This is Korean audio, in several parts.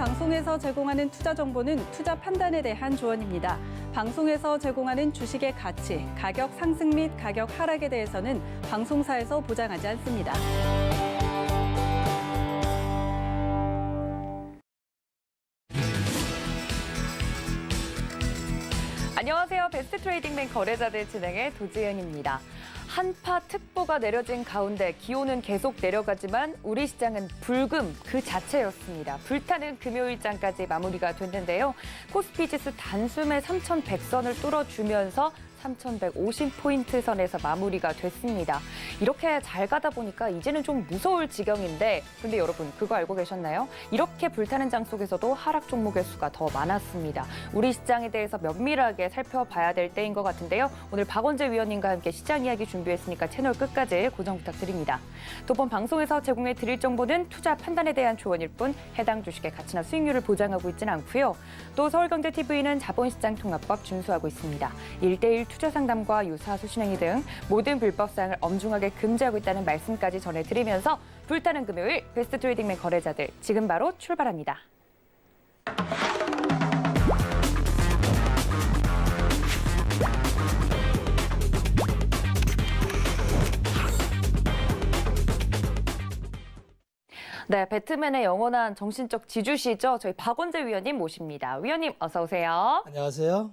방송에서 제공하는 투자 정보는 투자 판단에 대한 조언입니다. 방송에서 제공하는 주식의 가치, 가격 상승 및 가격 하락에 대해서는 방송사에서 보장하지 않습니다. 안녕하세요. 베스트 트레이딩맨 거래자들 진행의 도지은입니다. 한파 특보가 내려진 가운데 기온은 계속 내려가지만 우리 시장은 불금 그 자체였습니다. 불타는 금요일장까지 마무리가 됐는데요. 코스피 지수 단숨에 3,100선을 뚫어주면서 3,150포인트 선에서 마무리가 됐습니다. 이렇게 잘 가다 보니까 이제는 좀 무서울 지경인데 근데 여러분 그거 알고 계셨나요? 이렇게 불타는 장 속에서도 하락 종목의 수가 더 많았습니다. 우리 시장에 대해서 면밀하게 살펴봐야 될 때인 것 같은데요. 오늘 박원재 위원님과 함께 시장 이야기 준비했으니까 채널 끝까지 고정 부탁드립니다. 또번 방송에서 제공해 드릴 정보는 투자 판단에 대한 조언일 뿐 해당 주식의 가치나 수익률을 보장하고 있지는 않고요. 또 서울경제TV는 자본시장 통합법 준수하고 있습니다. 1:1 투자 상담과 유사 수신행위 등 모든 불법 사항을 엄중하게 금지하고 있다는 말씀까지 전해드리면서 불타는 금요일 베스트 트레이딩맨 거래자들 지금 바로 출발합니다. 네, 배트맨의 영원한 정신적 지주시죠. 저희 박원재 위원님 모십니다. 위원님 어서 오세요. 안녕하세요.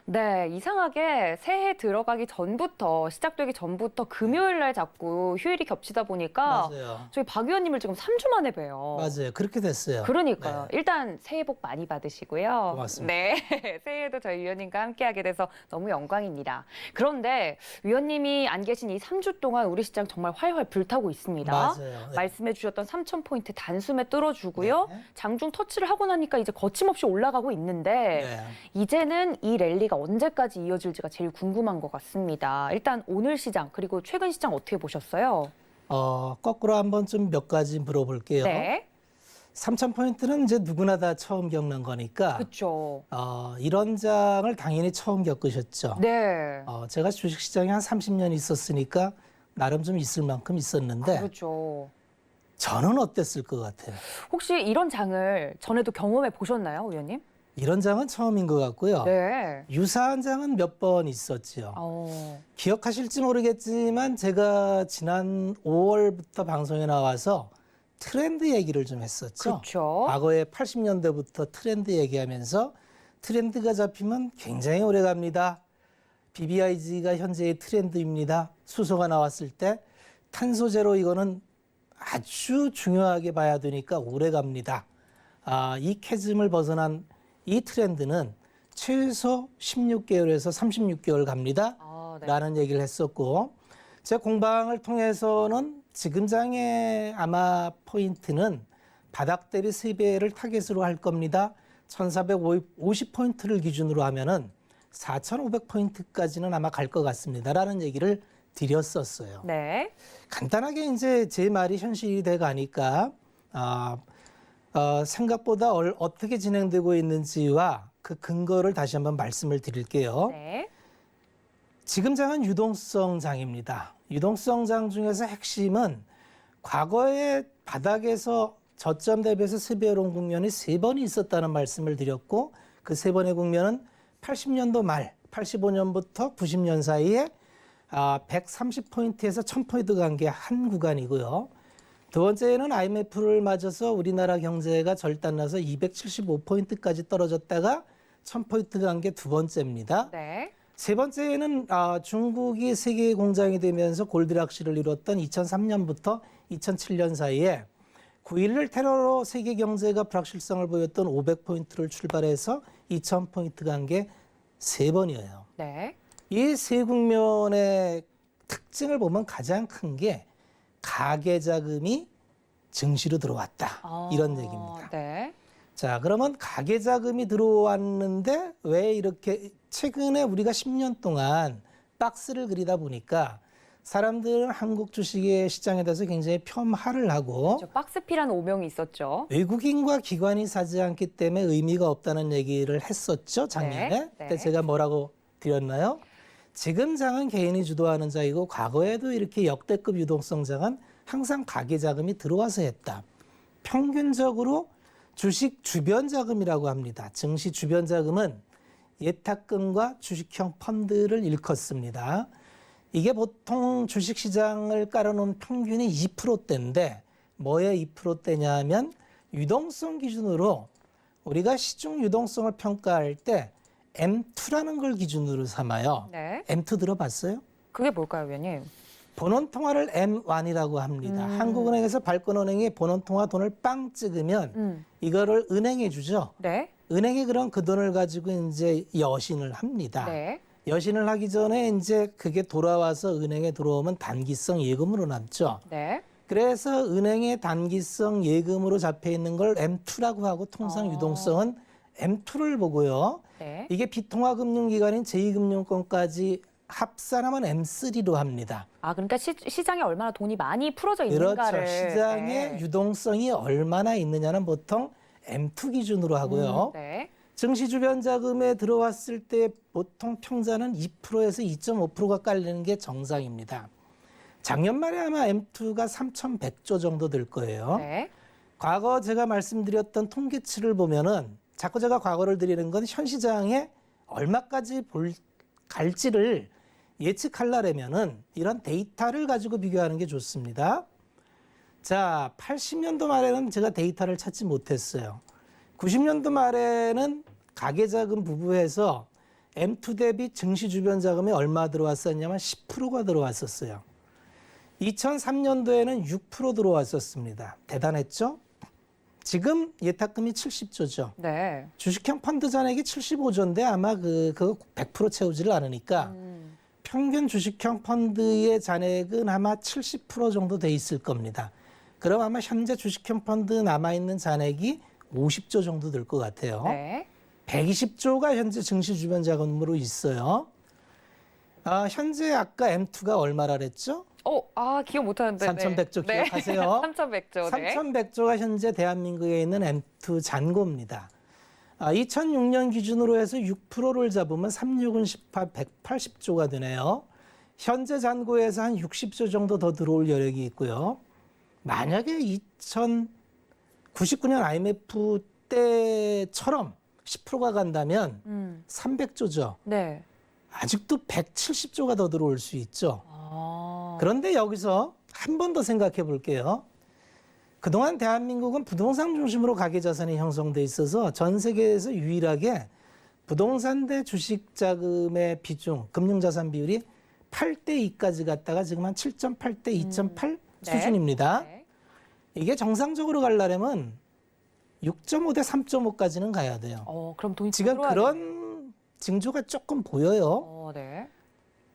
네, 이상하게 새해 들어가기 전부터 시작되기 전부터 금요일 날 자꾸 휴일이 겹치다 보니까 맞아요. 저희 박 위원님을 지금 3주 만에 봬요. 맞아요. 그렇게 됐어요. 그러니까요. 네. 일단 새해 복 많이 받으시고요. 고맙습니다. 네, 새해에도 저희 위원님과 함께하게 돼서 너무 영광입니다. 그런데 위원님이 안 계신 이 3주 동안 우리 시장 정말 활활 불타고 있습니다. 맞아요. 네. 말씀해 주셨던 3,000포인트 단숨에 뚫어주고요. 네. 장중 터치를 하고 나니까 이제 거침없이 올라가고 있는데 네. 이제는 이 랠리가 언제까지 이어질지가 제일 궁금한 것 같습니다. 일단 오늘 시장 그리고 최근 시장 어떻게 보셨어요? 거꾸로 한번 좀 몇 가지 물어볼게요. 네, 3,000포인트는 이제 누구나 다 처음 겪는 거니까 그렇죠. 이런 장을 당연히 처음 겪으셨죠. 네, 제가 주식시장에 한 30년 있었으니까 나름 좀 있을 만큼 있었는데 그렇죠. 저는 어땠을 것 같아요? 혹시 이런 장을 전에도 경험해 보셨나요, 위원님? 이런 장은 처음인 것 같고요. 네. 유사한 장은 몇 번 있었죠. 기억하실지 모르겠지만 제가 지난 5월부터 방송에 나와서 트렌드 얘기를 좀 했었죠. 그렇죠. 과거에 80년대부터 트렌드 얘기하면서 트렌드가 잡히면 굉장히 오래 갑니다. BBIG가 현재의 트렌드입니다. 수소가 나왔을 때 탄소 제로 이거는 아주 중요하게 봐야 되니까 오래 갑니다. 이 캐즘을 벗어난 이 트렌드는 최소 16개월에서 36개월 갑니다. 네. 라는 얘기를 했었고 제 공방을 통해서는 지금 장의 아마 포인트는 바닥 대비 3배를 타겟으로 할 겁니다. 1450포인트를 기준으로 하면은 4500포인트까지는 아마 갈 것 같습니다. 라는 얘기를 드렸었어요. 네. 간단하게 이제 제 말이 현실이 돼 가니까 생각보다 어떻게 진행되고 있는지와 그 근거를 다시 한번 말씀을 드릴게요. 네. 지금 장은 유동성 장입니다. 유동성 장 중에서 핵심은 과거에 바닥에서 저점 대비해서 3배 오른 국면이 3번이 있었다는 말씀을 드렸고 그 3번의 국면은 80년도 말, 85년부터 90년 사이에 130포인트에서 1000포인트 간 게 한 구간이고요. 두 번째는 IMF를 맞아서 우리나라 경제가 절단나서 275포인트까지 떨어졌다가 1000포인트 간 게 두 번째입니다. 네. 세 번째는 중국이 세계 공장이 되면서 골드락시를 이뤘던 2003년부터 2007년 사이에 9.11 테러로 세계 경제가 불확실성을 보였던 500포인트를 출발해서 2000포인트 간 게 세 번이에요. 네. 이 세 국면의 특징을 보면 가장 큰 게 가계 자금이 증시로 들어왔다. 이런 얘기입니다. 네. 자, 그러면 가계 자금이 들어왔는데 왜 이렇게 최근에 우리가 10년 동안 박스를 그리다 보니까 사람들은 한국 주식의 시장에 대해서 굉장히 폄하를 하고 박스피라는 오명이 있었죠. 외국인과 기관이 사지 않기 때문에 의미가 없다는 얘기를 했었죠, 작년에. 네. 그때 제가 뭐라고 드렸나요? 지금 장은 개인이 주도하는 장이고 과거에도 이렇게 역대급 유동성 장은 항상 가계 자금이 들어와서 했다. 평균적으로 주식 주변 자금이라고 합니다. 증시 주변 자금은 예탁금과 주식형 펀드를 일컫습니다. 이게 보통 주식시장을 깔아놓은 평균이 2%대인데 뭐에 2%대냐 하면 유동성 기준으로 우리가 시중 유동성을 평가할 때 M2라는 걸 기준으로 삼아요. 네. M2 들어봤어요? 그게 뭘까요, 위원님? 본원통화를 M1이라고 합니다. 한국은행에서 발권은행이 본원통화 돈을 빵 찍으면 이거를 은행에 주죠. 네. 은행이 그럼 그 돈을 가지고 이제 여신을 합니다. 네. 여신을 하기 전에 이제 그게 돌아와서 은행에 들어오면 단기성 예금으로 남죠. 네. 그래서 은행의 단기성 예금으로 잡혀 있는 걸 M2라고 하고 통상 유동성은 M2를 보고요. 네. 이게 비통화금융기관인 제2금융권까지 합산하면 M3로 합니다. 아, 그러니까 시장에 얼마나 돈이 많이 풀어져 그렇죠. 있는가를. 시장의 네. 유동성이 얼마나 있느냐는 보통 M2 기준으로 하고요. 네. 증시 주변 자금에 들어왔을 때 보통 평자는 2%에서 2.5%가 깔리는 게 정상입니다. 작년 말에 아마 M2가 3,100조 정도 될 거예요. 네. 과거 제가 말씀드렸던 통계치를 보면은 자꾸 제가 과거를 드리는 건 현 시장에 얼마까지 갈지를 예측하려면은 이런 데이터를 가지고 비교하는 게 좋습니다. 자, 80년도 말에는 제가 데이터를 찾지 못했어요. 90년도 말에는 가계자금 부부에서 M2 대비 증시 주변 자금이 얼마 들어왔었냐면 10%가 들어왔었어요. 2003년도에는 6% 들어왔었습니다. 대단했죠? 지금 예탁금이 70조죠. 네. 주식형 펀드 잔액이 75조인데 아마 그거 100% 채우지를 않으니까 평균 주식형 펀드의 잔액은 아마 70% 정도 돼 있을 겁니다. 그럼 아마 현재 주식형 펀드 남아있는 잔액이 50조 정도 될 것 같아요. 네. 120조가 현재 증시 주변 자금으로 있어요. 현재 아까 M2가 얼마라 그랬죠? 기억 못하는데. 3,100조 네. 기억하세요? 3,100조. 네. 3,100조가 현재 대한민국에 있는 M2 잔고입니다. 2006년 기준으로 해서 6%를 잡으면 3,6은 18, 180조가 되네요. 현재 잔고에서 한 60조 정도 더 들어올 여력이 있고요. 만약에 2099년 IMF 때처럼 10%가 간다면 300조죠. 네. 아직도 170조가 더 들어올 수 있죠. 아. 그런데 여기서 한 번 더 생각해 볼게요. 그동안 대한민국은 부동산 중심으로 가계자산이 형성돼 있어서 전 세계에서 유일하게 부동산 대 주식 자금의 비중, 금융자산 비율이 8대2까지 갔다가 지금 한 7.8대 2.8 네. 수준입니다. 네. 이게 정상적으로 가려면 6.5대 3.5까지는 가야 돼요. 그럼 돈이 지금 들어와야 그런 징조가 조금 보여요. 네.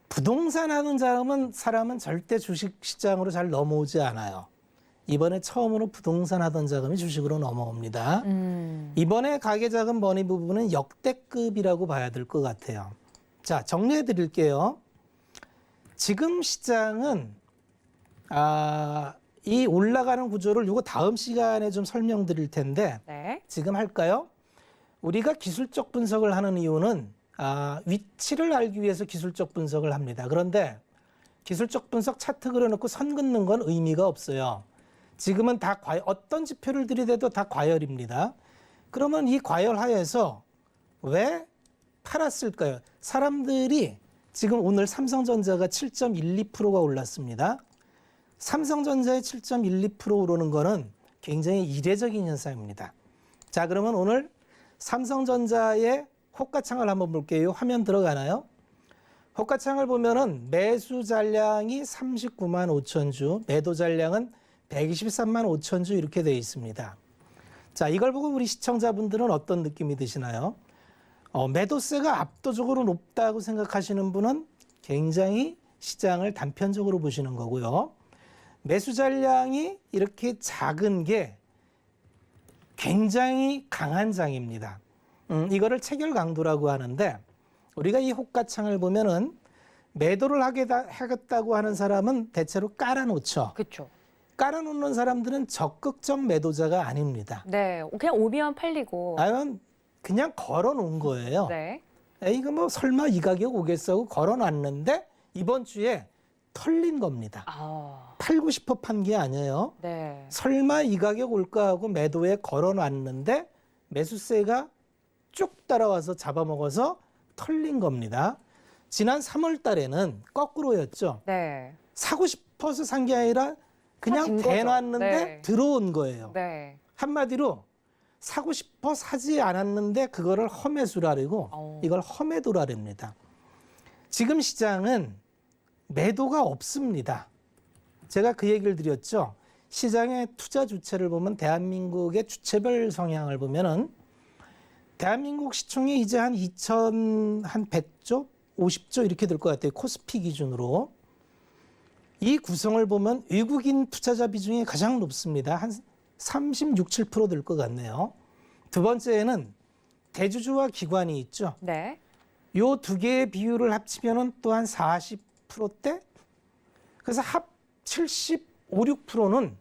부동산 하는 사람은 절대 주식 시장으로 잘 넘어오지 않아요. 이번에 처음으로 부동산 하던 자금이 주식으로 넘어옵니다. 이번에 가계자금 번위 부분은 역대급이라고 봐야 될 것 같아요. 자, 정리해 드릴게요. 지금 시장은 이 올라가는 구조를 이거 다음 시간에 좀 설명드릴 텐데 네. 지금 할까요? 우리가 기술적 분석을 하는 이유는 위치를 알기 위해서 기술적 분석을 합니다. 그런데 기술적 분석 차트 그려놓고 선 긋는 건 의미가 없어요. 지금은 다 어떤 지표를 들이대도 다 과열입니다. 그러면 이 과열하에서 왜 팔았을까요? 사람들이 지금 오늘 삼성전자가 7.12%가 올랐습니다. 삼성전자의 7.12% 오르는 거는 굉장히 이례적인 현상입니다. 자, 그러면 오늘 삼성전자의 호가창을 한번 볼게요. 화면 들어가나요? 호가창을 보면은 매수 잔량이 39만 5천 주, 매도 잔량은 123만 5천 주 이렇게 되어 있습니다. 자, 이걸 보고 우리 시청자분들은 어떤 느낌이 드시나요? 매도세가 압도적으로 높다고 생각하시는 분은 굉장히 시장을 단편적으로 보시는 거고요. 매수 잔량이 이렇게 작은 게 굉장히 강한 장입니다. 이거를 체결 강도라고 하는데 우리가 이 호가창을 보면은 매도를 하겠다고 하는 사람은 대체로 깔아놓죠. 그렇죠. 깔아놓는 사람들은 적극적 매도자가 아닙니다. 네. 그냥 오면 팔리고. 아니면 그냥 걸어놓은 거예요. 네. 이거 뭐 설마 이 가격 오겠어 하고 걸어놨는데 이번 주에 털린 겁니다. 아, 팔고 싶어 판 게 아니에요. 네. 설마 이 가격 올까 하고 매도에 걸어놨는데 매수세가 쭉 따라와서 잡아먹어서 털린 겁니다. 지난 3월 달에는 거꾸로였죠. 네. 사고 싶어서 산 게 아니라 그냥 사진 거죠. 대놨는데 네. 들어온 거예요. 네. 한마디로 사고 싶어 사지 않았는데 그거를 험매수라고 이걸 험매도라랍니다. 지금 시장은 매도가 없습니다. 제가 그 얘기를 드렸죠. 시장의 투자 주체를 보면 대한민국의 주체별 성향을 보면은 대한민국 시총이 이제 한 100조, 50조 이렇게 될 것 같아요. 코스피 기준으로. 이 구성을 보면 외국인 투자자 비중이 가장 높습니다. 한 36, 7% 될 것 같네요. 두 번째는 대주주와 기관이 있죠. 네. 요 두 개의 비율을 합치면은 또한 40%대? 그래서 합 75, 6%는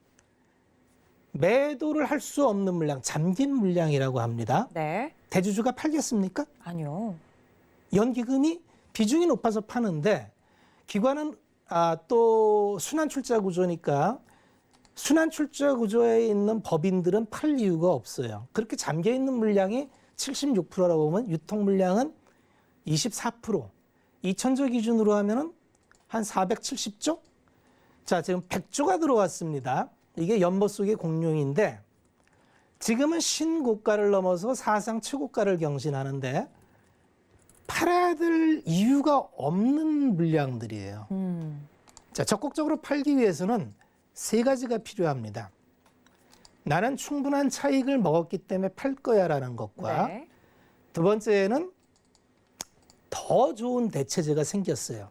매도를 할 수 없는 물량, 잠긴 물량이라고 합니다. 네. 대주주가 팔겠습니까? 아니요. 연기금이 비중이 높아서 파는데 기관은 또 순환 출자 구조니까 순환 출자 구조에 있는 법인들은 팔 이유가 없어요. 그렇게 잠겨 있는 물량이 76%라고 보면 유통 물량은 24%. 2000조 기준으로 하면은 한 470조? 자, 지금 100조가 들어왔습니다. 이게 연못 속의 공룡인데 지금은 신고가를 넘어서 사상 최고가를 경신하는데 팔아야 될 이유가 없는 물량들이에요. 자, 적극적으로 팔기 위해서는 세 가지가 필요합니다. 나는 충분한 차익을 먹었기 때문에 팔 거야라는 것과 네. 두 번째는 더 좋은 대체제가 생겼어요.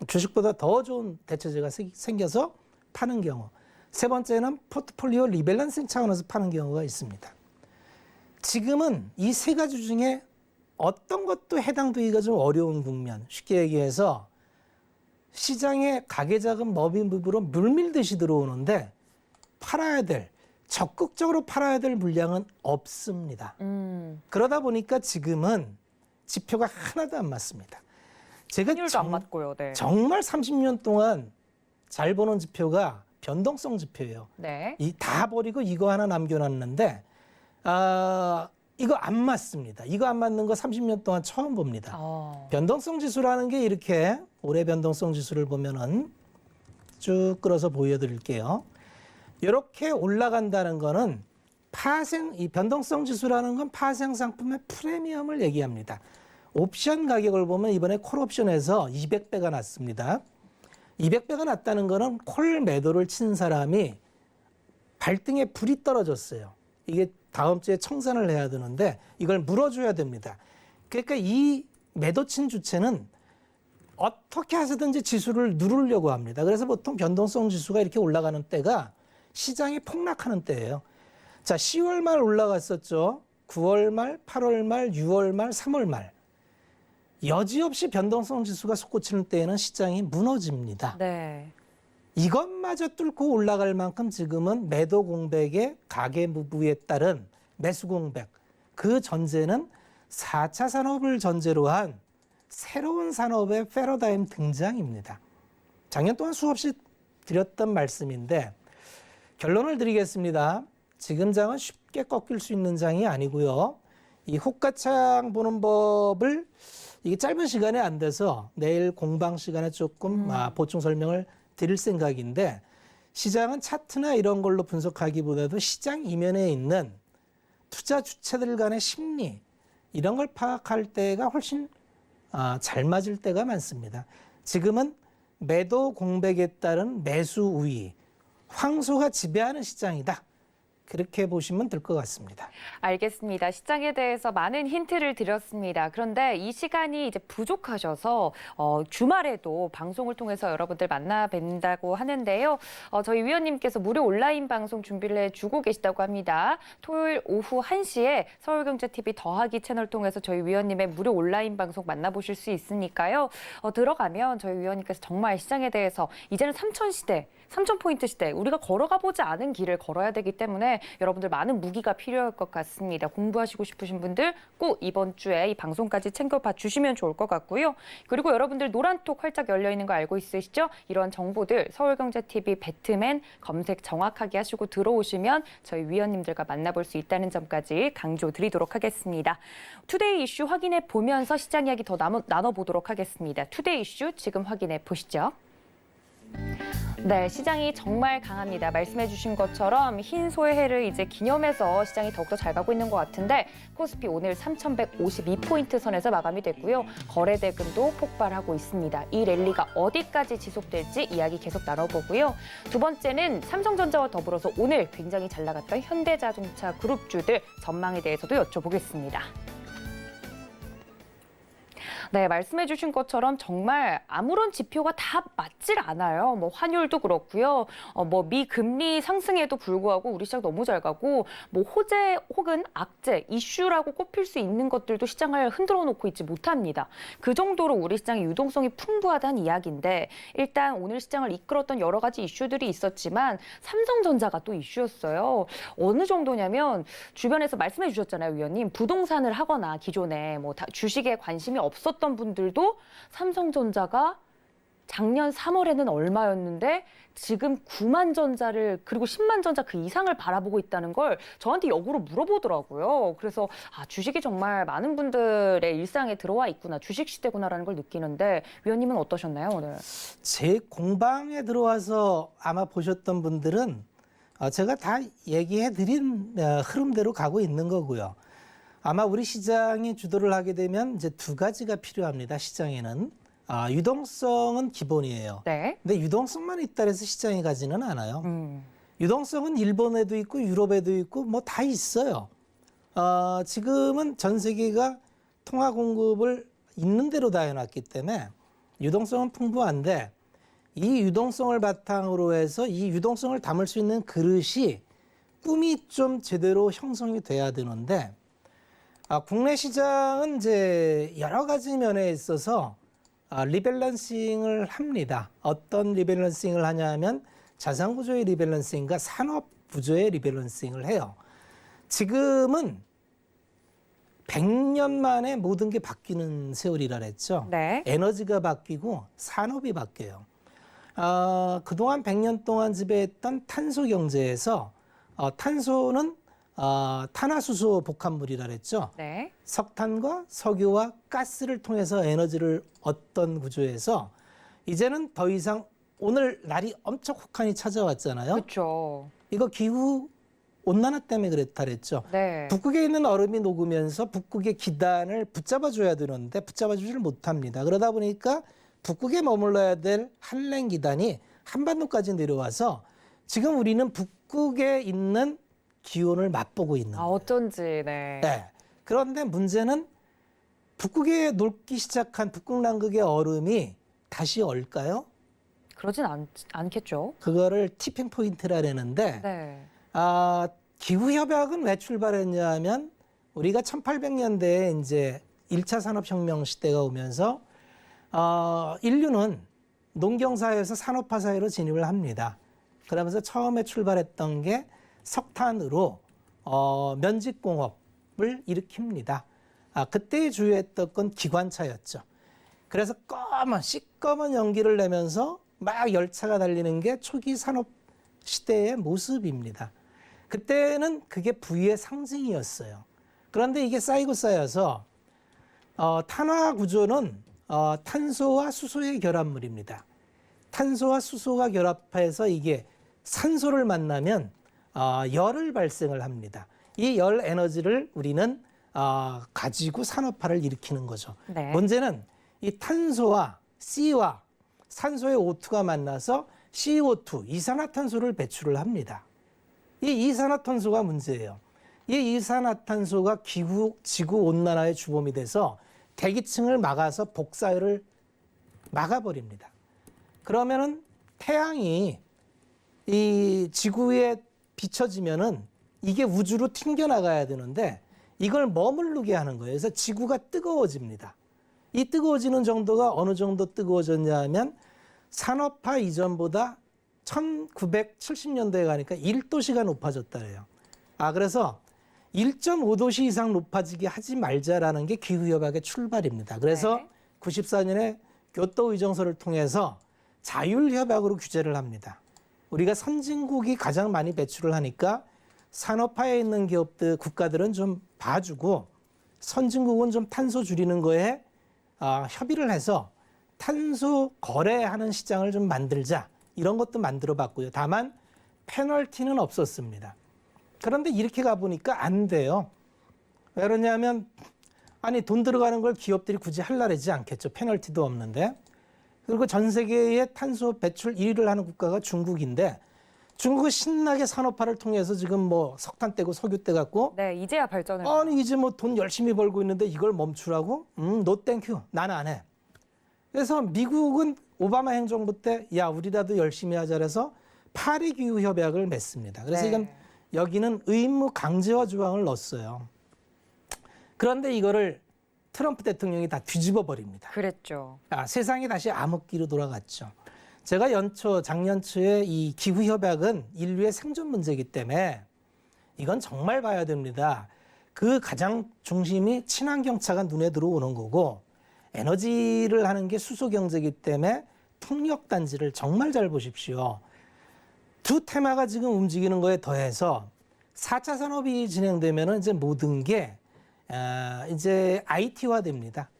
주식보다 더 좋은 대체제가 생겨서 파는 경우. 세 번째는 포트폴리오 리밸런싱 차원에서 파는 경우가 있습니다. 지금은 이 세 가지 중에 어떤 것도 해당되기가 좀 어려운 국면. 쉽게 얘기해서 시장에 가계자금 너비부로 물밀듯이 들어오는데 팔아야 될, 적극적으로 팔아야 될 물량은 없습니다. 그러다 보니까 지금은 지표가 하나도 안 맞습니다. 제가 환율도 안 맞고요. 네. 정말 30년 동안 잘 보는 지표가 변동성 지표예요. 네. 다 버리고 이거 하나 남겨놨는데 이거 안 맞습니다. 이거 안 맞는 거 30년 동안 처음 봅니다. 변동성 지수라는 게 이렇게 올해 변동성 지수를 보면은 쭉 끌어서 보여드릴게요. 이렇게 올라간다는 거는 이 변동성 지수라는 건 파생 상품의 프리미엄을 얘기합니다. 옵션 가격을 보면 이번에 콜 옵션에서 200배가 났습니다. 200배가 났다는 거는 콜 매도를 친 사람이 발등에 불이 떨어졌어요. 이게 다음 주에 청산을 해야 되는데 이걸 물어줘야 됩니다. 그러니까 이 매도 친 주체는 어떻게 해서든지 지수를 누르려고 합니다. 그래서 보통 변동성 지수가 이렇게 올라가는 때가 시장이 폭락하는 때예요. 자, 10월 말 올라갔었죠. 9월 말, 8월 말, 6월 말, 3월 말. 여지없이 변동성 지수가 솟구치는 때에는 시장이 무너집니다. 네. 이것마저 뚫고 올라갈 만큼 지금은 매도 공백의 가계 무부에 따른 매수 공백. 그 전제는 4차 산업을 전제로 한 새로운 산업의 패러다임 등장입니다. 작년 동안 수없이 드렸던 말씀인데 결론을 드리겠습니다. 지금 장은 쉽게 꺾일 수 있는 장이 아니고요. 이 호가창 보는 법을 이게 짧은 시간에 안 돼서 내일 공방 시간에 조금 보충 설명을 드릴 생각인데 시장은 차트나 이런 걸로 분석하기보다도 시장 이면에 있는 투자 주체들 간의 심리 이런 걸 파악할 때가 훨씬 잘 맞을 때가 많습니다. 지금은 매도 공백에 따른 매수 우위, 황소가 지배하는 시장이다. 그렇게 보시면 될 것 같습니다. 알겠습니다. 시장에 대해서 많은 힌트를 드렸습니다. 그런데 이 시간이 이제 부족하셔서 주말에도 방송을 통해서 여러분들 만나 뵌다고 하는데요. 저희 위원님께서 무료 온라인 방송 준비를 해주고 계시다고 합니다. 토요일 오후 1시에 서울경제TV 더하기 채널 통해서 저희 위원님의 무료 온라인 방송 만나보실 수 있으니까요. 들어가면 저희 위원님께서 정말 시장에 대해서 이제는 3000포인트 시대, 우리가 걸어가 보지 않은 길을 걸어야 되기 때문에 때문에 여러분들 많은 무기가 필요할 것 같습니다. 공부하시고 싶으신 분들 꼭 이번 주에 이 방송까지 챙겨봐 주시면 좋을 것 같고요. 그리고 여러분들 노란톡 활짝 열려 있는 거 알고 있으시죠? 이런 정보들 서울경제TV 배트맨 검색 정확하게 하시고 들어오시면 저희 위원님들과 만나볼 수 있다는 점까지 강조드리도록 하겠습니다. 투데이 이슈 확인해 보면서 시장 이야기 더 나눠보도록 하겠습니다. 투데이 이슈 지금 확인해 보시죠. 네, 시장이 정말 강합니다. 말씀해 주신 것처럼 흰 소의 해를 이제 기념해서 시장이 더욱더 잘 가고 있는 것 같은데 코스피 오늘 3,152포인트 선에서 마감이 됐고요. 거래 대금도 폭발하고 있습니다. 이 랠리가 어디까지 지속될지 이야기 계속 나눠보고요. 두 번째는 삼성전자와 더불어서 오늘 굉장히 잘 나갔던 현대자동차 그룹주들 전망에 대해서도 여쭤보겠습니다. 네, 말씀해 주신 것처럼 정말 아무런 지표가 다 맞질 않아요. 뭐 환율도 그렇고요. 미 금리 상승에도 불구하고 우리 시장 너무 잘 가고 뭐 호재 혹은 악재, 이슈라고 꼽힐 수 있는 것들도 시장을 흔들어 놓고 있지 못합니다. 그 정도로 우리 시장의 유동성이 풍부하다는 이야기인데 일단 오늘 시장을 이끌었던 여러 가지 이슈들이 있었지만 삼성전자가 또 이슈였어요. 어느 정도냐면 주변에서 말씀해 주셨잖아요, 위원님. 부동산을 하거나 기존에 뭐 주식에 관심이 없었던 분들도 삼성전자가 작년 3월에는 얼마였는데 지금 9만 전자를 그리고 10만 전자 그 이상을 바라보고 있다는 걸 저한테 역으로 물어보더라고요. 그래서 주식이 정말 많은 분들의 일상에 들어와 있구나, 주식 시대구나라는 걸 느끼는데 위원님은 어떠셨나요, 오늘? 제 공방에 들어와서 아마 보셨던 분들은 제가 다 얘기해드린 흐름대로 가고 있는 거고요. 아마 우리 시장이 주도를 하게 되면 이제 두 가지가 필요합니다. 시장에는 유동성은 기본이에요. 네. 근데 유동성만 있다 해서 시장이 가지는 않아요. 유동성은 일본에도 있고 유럽에도 있고 뭐 다 있어요. 지금은 전 세계가 통화 공급을 있는 대로 다 해놨기 때문에 유동성은 풍부한데 이 유동성을 바탕으로 해서 이 유동성을 담을 수 있는 그릇이 꿈이 좀 제대로 형성이 돼야 되는데 국내 시장은 이제 여러 가지 면에 있어서 리밸런싱을 합니다. 어떤 리밸런싱을 하냐면 자산 구조의 리밸런싱과 산업 구조의 리밸런싱을 해요. 지금은 100년 만에 모든 게 바뀌는 세월이라 그랬죠. 네. 에너지가 바뀌고 산업이 바뀌어요. 그동안 100년 동안 지배했던 탄소 경제에서 탄소는 탄화수소 복합물이라 그랬죠. 네. 석탄과 석유와 가스를 통해서 에너지를 얻던 구조에서 이제는 더 이상 오늘 날이 엄청 혹한이 찾아왔잖아요. 그렇죠. 이거 기후 온난화 때문에 그랬다 그랬죠. 네. 북극에 있는 얼음이 녹으면서 북극의 기단을 붙잡아줘야 되는데 붙잡아주지를 못합니다. 그러다 보니까 북극에 머물러야 될 한랭 기단이 한반도까지 내려와서 지금 우리는 북극에 있는 기온을 맛보고 있는 거예요. 어쩐지, 네. 네. 그런데 문제는 북극에 녹기 시작한 북극남극의 얼음이 다시 얼까요? 그러진 않겠죠. 그거를 티핑 포인트라 그러는데 네. 기후협약은 왜 출발했냐 하면 우리가 1800년대에 이제 1차 산업혁명 시대가 오면서 인류는 농경사회에서 산업화 사회로 진입을 합니다. 그러면서 처음에 출발했던 게 석탄으로 면직공업을 일으킵니다. 그때 주요했던 건 기관차였죠. 그래서 시꺼먼 연기를 내면서 막 열차가 달리는 게 초기 산업 시대의 모습입니다. 그때는 그게 부의 상징이었어요. 그런데 이게 쌓이고 쌓여서 탄화 구조는 탄소와 수소의 결합물입니다. 탄소와 수소가 결합해서 이게 산소를 만나면 열을 발생을 합니다. 이 열 에너지를 우리는 가지고 산업화를 일으키는 거죠. 네. 문제는 이 탄소와 C와 산소의 O2가 만나서 CO2, 이산화탄소를 배출을 합니다. 이 이산화탄소가 문제예요. 이 이산화탄소가 지구 온난화의 주범이 돼서 대기층을 막아서 복사를 막아버립니다. 그러면은 태양이 이 지구에 비춰지면은 이게 우주로 튕겨나가야 되는데 이걸 머무르게 하는 거예요. 그래서 지구가 뜨거워집니다. 이 뜨거워지는 정도가 어느 정도 뜨거워졌냐 하면 산업화 이전보다 1970년대에 가니까 1도씨가 높아졌다 그래요. 그래서 1.5도씨 이상 높아지게 하지 말자라는 게 기후협약의 출발입니다. 그래서 네. 94년에 교토 의정서를 통해서 자율협약으로 규제를 합니다. 우리가 선진국이 가장 많이 배출을 하니까 산업화에 있는 기업들, 국가들은 좀 봐주고 선진국은 좀 탄소 줄이는 거에 협의를 해서 탄소 거래하는 시장을 좀 만들자. 이런 것도 만들어 봤고요. 다만 페널티는 없었습니다. 그런데 이렇게 가보니까 안 돼요. 왜 그러냐면 아니 돈 들어가는 걸 기업들이 굳이 하려지 않겠죠. 페널티도 없는데. 그리고 전 세계의 탄소 배출 1위를 하는 국가가 중국인데 중국은 신나게 산업화를 통해서 지금 뭐 석탄 떼고 석유 떼 갖고 네, 이제야 발전을. 아니 이제 뭐 돈 열심히 벌고 있는데 이걸 멈추라고? 노 땡큐. 난 안 해. 그래서 미국은 오바마 행정부 때 야 우리라도 열심히 하자 그래서 파리 기후 협약을 맺습니다. 그래서 네. 이건 여기는 의무 강제화 조항을 넣었어요. 그런데 이거를 트럼프 대통령이 다 뒤집어 버립니다. 그랬죠. 세상이 다시 암흑기로 돌아갔죠. 제가 작년 초에 이 기후 협약은 인류의 생존 문제이기 때문에 이건 정말 봐야 됩니다. 그 가장 중심이 친환경차가 눈에 들어오는 거고 에너지를 하는 게 수소 경제이기 때문에 풍력 단지를 정말 잘 보십시오. 두 테마가 지금 움직이는 거에 더해서 4차 산업이 진행되면은 이제 모든 게 이제 IT화 됩니다.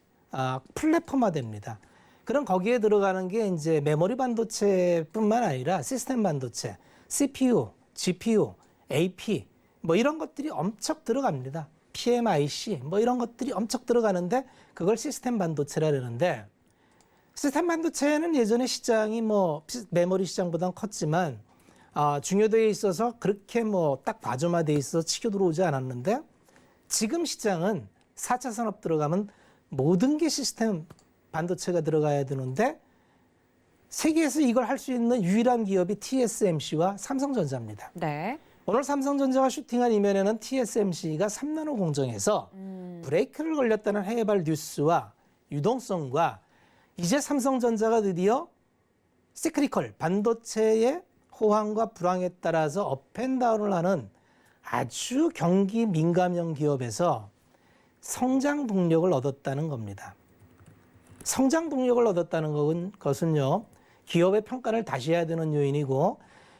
플랫폼화 됩니다. 그럼 거기에 들어가는 게 이제 메모리 반도체뿐만 아니라 시스템 반도체, CPU, GPU, AP 뭐 이런 것들이 엄청 들어갑니다. PMIC 뭐 이런 것들이 엄청 들어가는데 그걸 시스템 반도체라 그러는데 시스템 반도체는 예전에 시장이 뭐 메모리 시장보다는 컸지만 중요도에 있어서 그렇게 뭐 딱 과점화돼 있어서 치고 들어오지 않았는데 지금 시장은 4차 산업 들어가면 모든 게 시스템 반도체가 들어가야 되는데 세계에서 이걸 할 수 있는 유일한 기업이 TSMC와 삼성전자입니다. 네. 오늘 삼성전자가 슈팅한 이면에는 TSMC가 3나노 공정에서 브레이크를 걸렸다는 해외발 뉴스와 유동성과 이제 삼성전자가 드디어 시크리컬 반도체의 호황과 불황에 따라서 업앤다운을 하는 아주 경기 민감형 기업에서 성장 동력을 얻었다는 겁니다. 성장 동력을 얻었다는 것은요, 기업의 평가를 다시 해야 되는 요인이고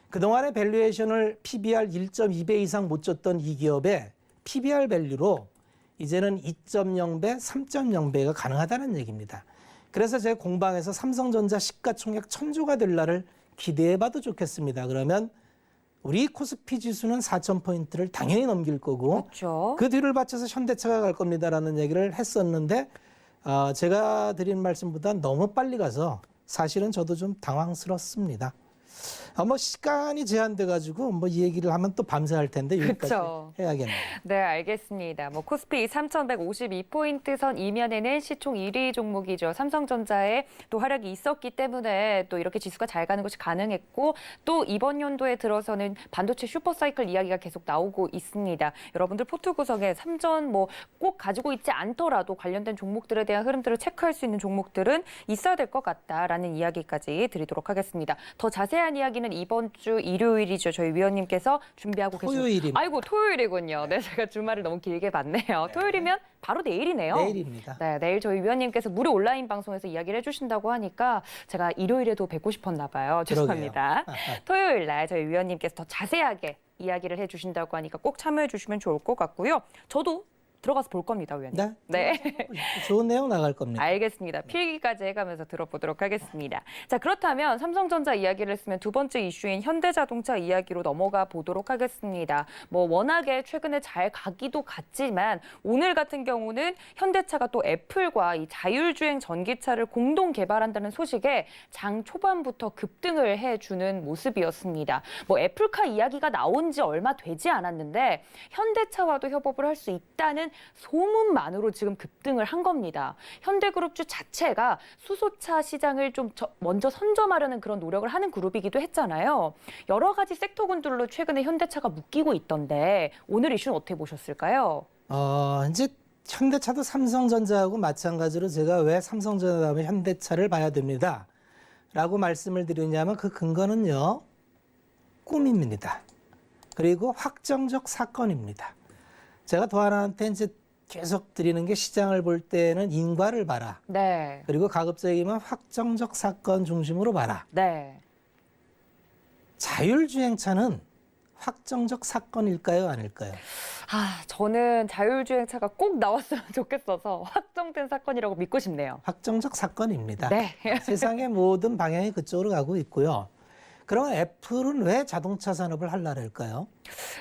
그동안의 밸류에이션을 PBR 1.2배 이상 못 줬던 이 기업의 PBR 밸류로 이제는 2.0배, 3.0배가 가능하다는 얘기입니다. 그래서 제가 공방에서 삼성전자 시가총액 1000조가 될 날을 기대해봐도 좋겠습니다. 그러면 우리 코스피 지수는 4,000포인트를 당연히 넘길 거고 그렇죠. 그 뒤를 바쳐서 현대차가 갈 겁니다라는 얘기를 했었는데 제가 드린 말씀보다 너무 빨리 가서 사실은 저도 좀 당황스럽습니다. 뭐 시간이 제한돼 가지고 뭐 이 얘기를 하면 또 밤새 할 텐데 여기까지 그쵸. 해야겠네요. 네, 알겠습니다. 뭐 코스피 3,152포인트 선 이면에는 시총 1위 종목이죠. 삼성전자의 또 활약이 있었기 때문에 또 이렇게 지수가 잘 가는 것이 가능했고 또 이번 연도에 들어서는 반도체 슈퍼사이클 이야기가 계속 나오고 있습니다. 여러분들 포트 구성에 삼전 뭐 꼭 가지고 있지 않더라도 관련된 종목들에 대한 흐름들을 체크할 수 있는 종목들은 있어야 될 것 같다라는 이야기까지 드리도록 하겠습니다. 더 자세한 이야기는 이번 주 일요일이죠. 저희 위원님께서 준비하고 계신. 토요일입니다. 아이고 토요일이군요. 네, 제가 주말을 너무 길게 봤네요. 토요일이면 바로 내일이네요. 내일입니다. 네, 내일 저희 위원님께서 무료 온라인 방송에서 이야기를 해주신다고 하니까 제가 일요일에도 뵙고 싶었나 봐요. 죄송합니다. 토요일 날 저희 위원님께서 더 자세하게 이야기를 해주신다고 하니까 꼭 참여해 주시면 좋을 것 같고요. 저도 들어가서 볼 겁니다, 위원님. 네. 좋은 내용 나갈 겁니다. 알겠습니다. 필기까지 해가면서 들어보도록 하겠습니다. 자, 그렇다면 삼성전자 이야기를 했으면 두 번째 이슈인 현대자동차 이야기로 넘어가 보도록 하겠습니다. 뭐 워낙에 최근에 잘 가기도 갔지만 오늘 같은 경우는 현대차가 또 애플과 이 자율주행 전기차를 공동 개발한다는 소식에 장 초반부터 급등을 해주는 모습이었습니다. 뭐 애플카 이야기가 나온 지 얼마 되지 않았는데 현대차와도 협업을 할 수 있다는 소문만으로 지금 급등을 한 겁니다. 현대그룹주 자체가 수소차 시장을 좀 먼저 선점하려는 그런 노력을 하는 그룹이기도 했잖아요. 여러 가지 섹터군들로 최근에 현대차가 묶이고 있던데 오늘 이슈는 어떻게 보셨을까요? 이제 현대차도 삼성전자하고 마찬가지로 제가 왜 삼성전자 다음에 현대차를 봐야 됩니다. 라고 말씀을 드리냐면 그 근거는요. 꿈입니다. 그리고 확정적 사건입니다. 제가 도하나한테 이제 계속 드리는 게 시장을 볼 때는 인과를 봐라. 네. 그리고 가급적이면 확정적 사건 중심으로 봐라. 네. 자율주행차는 확정적 사건일까요? 아닐까요? 저는 자율주행차가 꼭 나왔으면 좋겠어서 확정된 사건이라고 믿고 싶네요. 확정적 사건입니다. 네. 세상의 모든 방향이 그쪽으로 가고 있고요. 그러면 애플은 왜 자동차 산업을 하려할까요?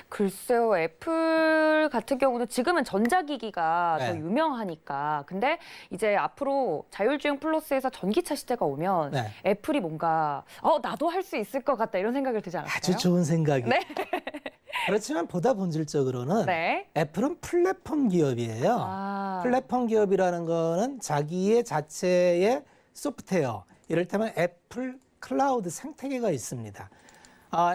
글쎄요, 애플 같은 경우는 지금은 전자기기가 네. 더 유명하니까. 근데 이제 앞으로 자율주행 플러스에서 전기차 시대가 오면 네. 애플이 뭔가 나도 할 수 있을 것 같다 이런 생각을 들지 않을까요? 아주 좋은 생각이에요. 네. 그렇지만 보다 본질적으로는 네. 애플은 플랫폼 기업이에요. 아, 플랫폼 기업이라는 거는 자기의 자체의 소프트웨어, 이를테면 애플 클라우드 생태계가 있습니다.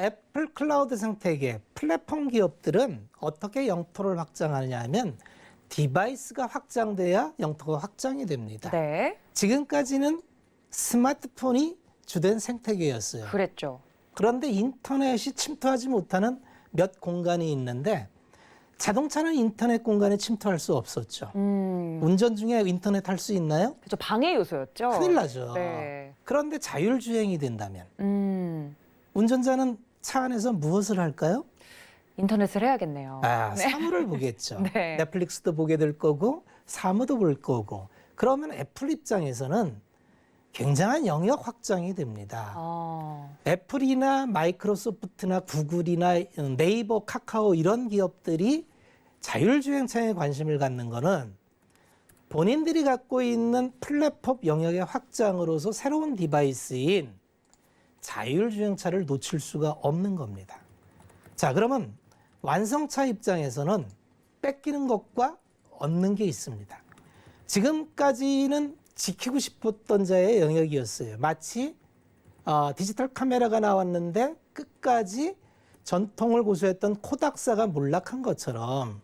애플 클라우드 생태계, 플랫폼 기업들은 어떻게 영토를 확장하느냐 하면 디바이스가 확장돼야 영토가 확장이 됩니다. 네. 지금까지는 스마트폰이 주된 생태계였어요. 그랬죠. 그런데 인터넷이 침투하지 못하는 몇 공간이 있는데 자동차는 인터넷 공간에 침투할 수 없었죠. 운전 중에 인터넷 할 수 있나요? 그죠. 방해 요소였죠. 큰일 나죠. 네. 그런데 자율주행이 된다면 음, 운전자는 차 안에서 무엇을 할까요? 인터넷을 해야겠네요. 네. 사무를 보겠죠. 네. 넷플릭스도 보게 될 거고 사무도 볼 거고. 그러면 애플 입장에서는 굉장한 영역 확장이 됩니다. 애플이나 마이크로소프트나 구글이나 네이버, 카카오 이런 기업들이 자율주행차에 관심을 갖는 거는 본인들이 갖고 있는 플랫폼 영역의 확장으로서 새로운 디바이스인 자율주행차를 놓칠 수가 없는 겁니다. 자, 그러면 완성차 입장에서는 뺏기는 것과 얻는 게 있습니다. 지금까지는 지키고 싶었던 자의 영역이었어요. 마치 디지털 카메라가 나왔는데 끝까지 전통을 고수했던 코닥사가 몰락한 것처럼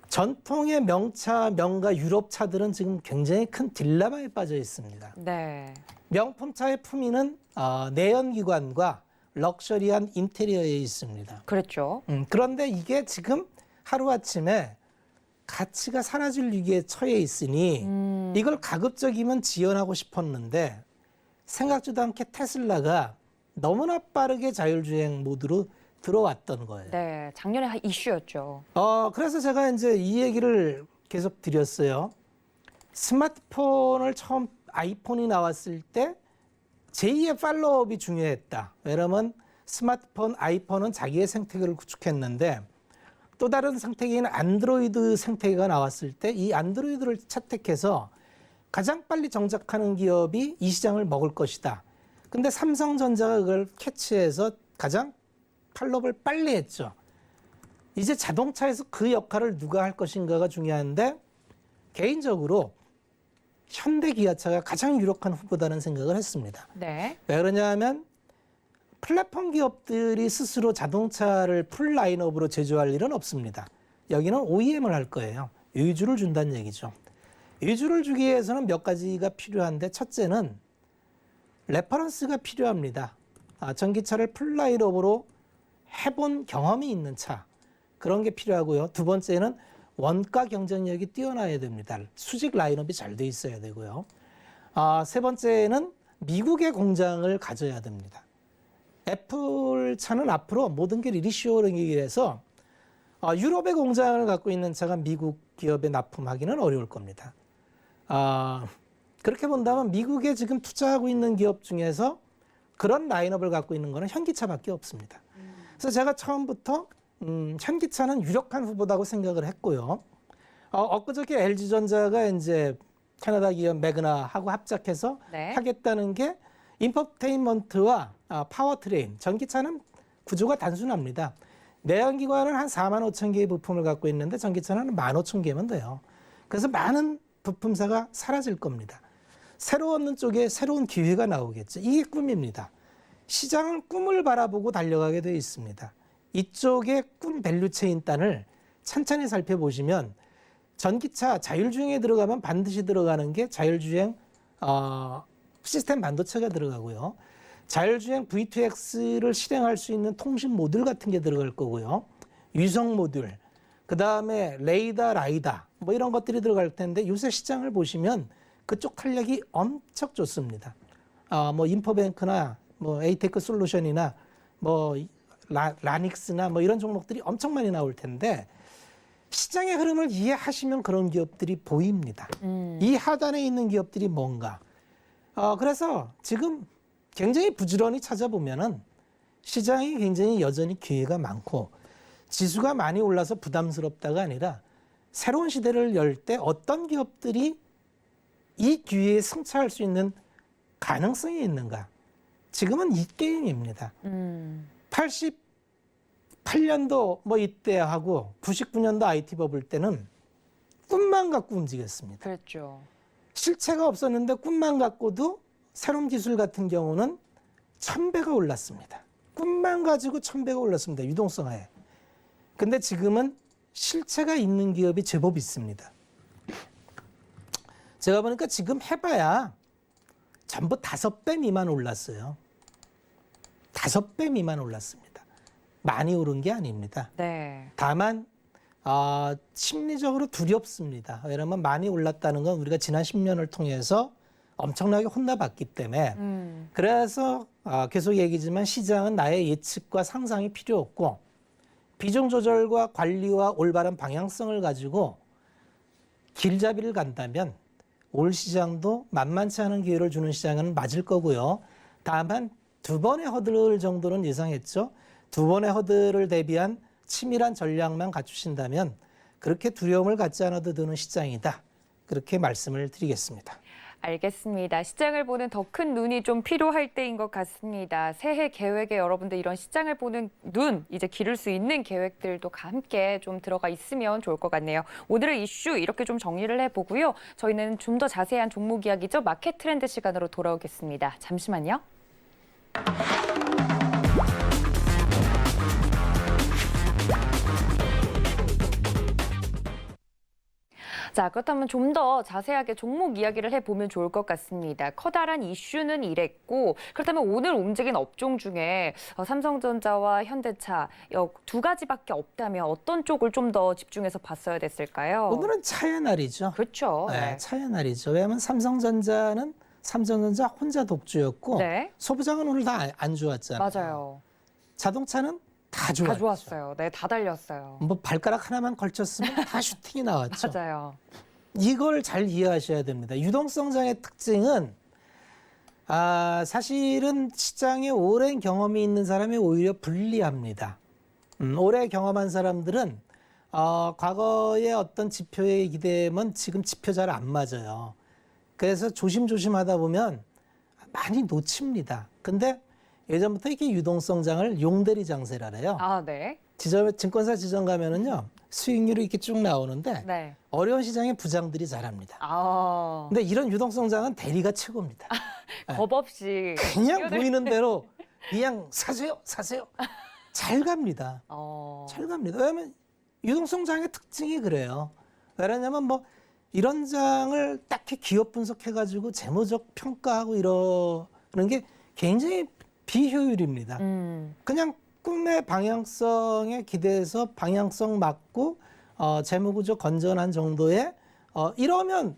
전통의 명차, 명가 유럽 차들은 지금 굉장히 큰 딜레마에 빠져 있습니다. 네. 명품차의 품위는 내연기관과 럭셔리한 인테리어에 있습니다. 그랬죠. 그런데 이게 지금 하루아침에 가치가 사라질 위기에 처해 있으니 이걸 가급적이면 지원하고 싶었는데 생각지도 않게 테슬라가 너무나 빠르게 자율주행 모드로 들어왔던 거예요. 네. 작년에 이슈였죠. 그래서 제가 이제 이 얘기를 계속 드렸어요. 스마트폰을 처음 아이폰이 나왔을 때 제2의 팔로업이 중요했다. 왜냐면 스마트폰, 아이폰은 자기의 생태계를 구축했는데 또 다른 생태계인 안드로이드 생태계가 나왔을 때 이 안드로이드를 채택해서 가장 빨리 정착하는 기업이 이 시장을 먹을 것이다. 근데 삼성전자가 그걸 캐치해서 가장 팔로업을 빨리 했죠. 이제 자동차에서 그 역할을 누가 할 것인가가 중요한데 개인적으로 현대 기아차가 가장 유력한 후보다는 생각을 했습니다. 네. 왜 그러냐면 플랫폼 기업들이 스스로 자동차를 풀 라인업으로 제조할 일은 없습니다. 여기는 OEM을 할 거예요. 유주를 준다는 얘기죠. 유주를 주기 위해서는 몇 가지가 필요한데 첫째는 레퍼런스가 필요합니다. 전기차를 풀 라인업으로 해본 경험이 있는 차. 그런 게 필요하고요. 두 번째는 원가 경쟁력이 뛰어나야 됩니다. 수직 라인업이 잘 돼 있어야 되고요. 세 번째는 미국의 공장을 가져야 됩니다. 애플 차는 앞으로 모든 게 리쇼링이라서 유럽의 공장을 갖고 있는 차가 미국 기업에 납품하기는 어려울 겁니다. 그렇게 본다면 미국에 지금 투자하고 있는 기업 중에서 그런 라인업을 갖고 있는 거는 현기차밖에 없습니다. 그래서 제가 처음부터 현기차는 유력한 후보다고 생각을 했고요. 엊그저께 LG전자가 이제 캐나다 기업 매그나하고 합작해서 네. 하겠다는 게 인포테인먼트와 파워트레인, 전기차는 구조가 단순합니다. 내연기관은 한 4만 5천 개의 부품을 갖고 있는데 전기차는 1만 5천 개면 돼요. 그래서 많은 부품사가 사라질 겁니다. 새로 얻는 쪽에 새로운 기회가 나오겠죠. 이게 꿈입니다. 시장은 꿈을 바라보고 달려가게 되어 있습니다. 이쪽의 꿈 밸류체인단을 천천히 살펴보시면 전기차 자율주행에 들어가면 반드시 들어가는 게 자율주행 시스템 반도체가 들어가고요. 자율주행 V2X를 실행할 수 있는 통신 모듈 같은 게 들어갈 거고요. 위성 모듈, 그 다음에 레이더, 라이다 뭐 이런 것들이 들어갈 텐데 요새 시장을 보시면 그쪽 탄력이 엄청 좋습니다. 뭐 인포뱅크나 뭐 에이테크 솔루션이나 뭐 라닉스나 뭐 이런 종목들이 엄청 많이 나올 텐데 시장의 흐름을 이해하시면 그런 기업들이 보입니다. 이 하단에 있는 기업들이 뭔가. 그래서 지금 굉장히 부지런히 찾아보면은 시장이 굉장히 여전히 기회가 많고 지수가 많이 올라서 부담스럽다가 아니라 새로운 시대를 열 때 어떤 기업들이 이 기회에 승차할 수 있는 가능성이 있는가. 지금은 이 게임입니다. 88년도 뭐 이때 하고 99년도 IT 버블 때는 꿈만 갖고 움직였습니다. 그렇죠. 실체가 없었는데 꿈만 갖고도 새로운 기술 같은 경우는 1000배가 올랐습니다. 꿈만 가지고 1000배가 올랐습니다. 유동성하에. 근데 지금은 실체가 있는 기업이 제법 있습니다. 제가 보니까 지금 해봐야 전부 5배 미만 올랐어요. 5배 미만 올랐습니다. 많이 오른 게 아닙니다. 네. 다만 심리적으로 두렵습니다. 왜냐하면 많이 올랐다는 건 우리가 지난 10년을 통해서 엄청나게 혼나봤기 때문에 그래서 계속 얘기지만 시장은 나의 예측과 상상이 필요 없고 비중 조절과 관리와 올바른 방향성을 가지고 길잡이를 간다면 올 시장도 만만치 않은 기회를 주는 시장은 맞을 거고요. 다만 2번의 허들 정도는 예상했죠. 2번의 허들을 대비한 치밀한 전략만 갖추신다면 그렇게 두려움을 갖지 않아도 되는 시장이다. 그렇게 말씀을 드리겠습니다. 알겠습니다. 시장을 보는 더 큰 눈이 좀 필요할 때인 것 같습니다. 새해 계획에 여러분들 이런 시장을 보는 눈, 이제 기를 수 있는 계획들도 함께 좀 들어가 있으면 좋을 것 같네요. 오늘의 이슈 이렇게 좀 정리를 해보고요. 저희는 좀 더 자세한 종목 이야기죠. 마켓 트렌드 시간으로 돌아오겠습니다. 잠시만요. 자, 그렇다면 좀 더 자세하게 종목 이야기를 해보면 좋을 것 같습니다. 커다란 이슈는 이랬고, 그렇다면 오늘 움직인 업종 중에 삼성전자와 현대차 두 가지밖에 없다면 어떤 쪽을 좀 더 집중해서 봤어야 됐을까요? 오늘은 차의 날이죠. 그렇죠. 네, 차의 날이죠. 왜냐하면 삼성전자는 삼성전자 혼자 독주였고 네. 소부장은 오늘 다 안 좋았잖아요. 맞아요. 자동차는 다 좋았죠. 다 좋았어요. 네, 다 달렸어요. 뭐 발가락 하나만 걸쳤으면 다 슈팅이 나왔죠. 맞아요. 이걸 잘 이해하셔야 됩니다. 유동성장의 특징은 사실은 시장에 오랜 경험이 있는 사람이 오히려 불리합니다. 오래 경험한 사람들은 과거의 어떤 지표에 기대면 지금 지표 잘 안 맞아요. 그래서 조심조심 하다 보면 많이 놓칩니다. 근데 예전부터 이렇게 유동성장을 용대리 장세라 해요. 아, 네. 증권사 지점 가면은요 수익률이 이렇게 쭉 나오는데 네. 어려운 시장에 부장들이 잘합니다. 아, 근데 이런 유동성장은 대리가 최고입니다. 겁 없이. 그냥 뛰어들- 보이는 대로 그냥 사세요. 잘 갑니다. 잘 갑니다. 왜냐하면 유동성장의 특징이 그래요. 왜냐하면 뭐 이런 장을 딱히 기업 분석해가지고 재무적 평가하고 이러는 게 굉장히 비효율입니다. 그냥 꿈의 방향성에 기대해서 방향성 맞고 재무구조 건전한 정도의 이러면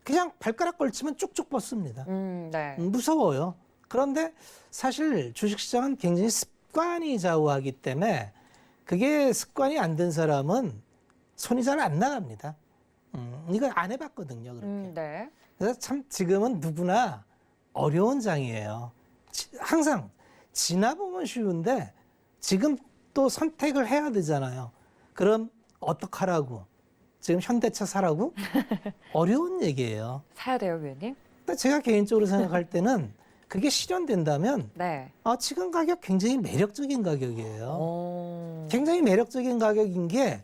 그냥 발가락 걸치면 쭉쭉 뻗습니다. 네. 무서워요. 그런데 사실 주식시장은 굉장히 습관이 좌우하기 때문에 그게 습관이 안 된 사람은 손이 잘 안 나갑니다. 이걸 안 해봤거든요. 그렇게. 네. 그래서 참 지금은 누구나 어려운 장이에요. 항상 지나보면 쉬운데 지금 또 선택을 해야 되잖아요. 그럼 어떡하라고? 지금 현대차 사라고? 어려운 얘기예요. 사야 돼요, 위원님? 근데 제가 개인적으로 생각할 때는 그게 실현된다면 네. 지금 가격 굉장히 매력적인 가격이에요. 오. 굉장히 매력적인 가격인 게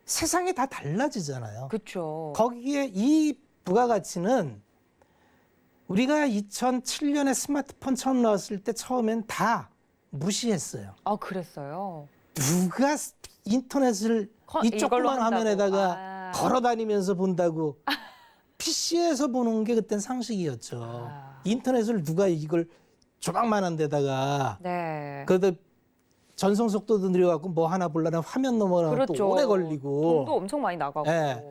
세상이 다 달라지잖아요. 그렇죠. 거기에 이 부가가치는 우리가 2007년에 스마트폰 처음 나왔을 때 처음엔 다 무시했어요. 아, 그랬어요. 누가 인터넷을 이 이걸로 조그만 한다고. 화면에다가 걸어다니면서 본다고 PC에서 보는 게 그땐 상식이었죠. 인터넷을 누가 이걸 조망만한 데다가 네. 그래도 전송 속도도 느려갖고 뭐 하나 보려면 화면 넘어가면 그렇죠. 또 오래 걸리고. 돈도 엄청 많이 나가고. 예.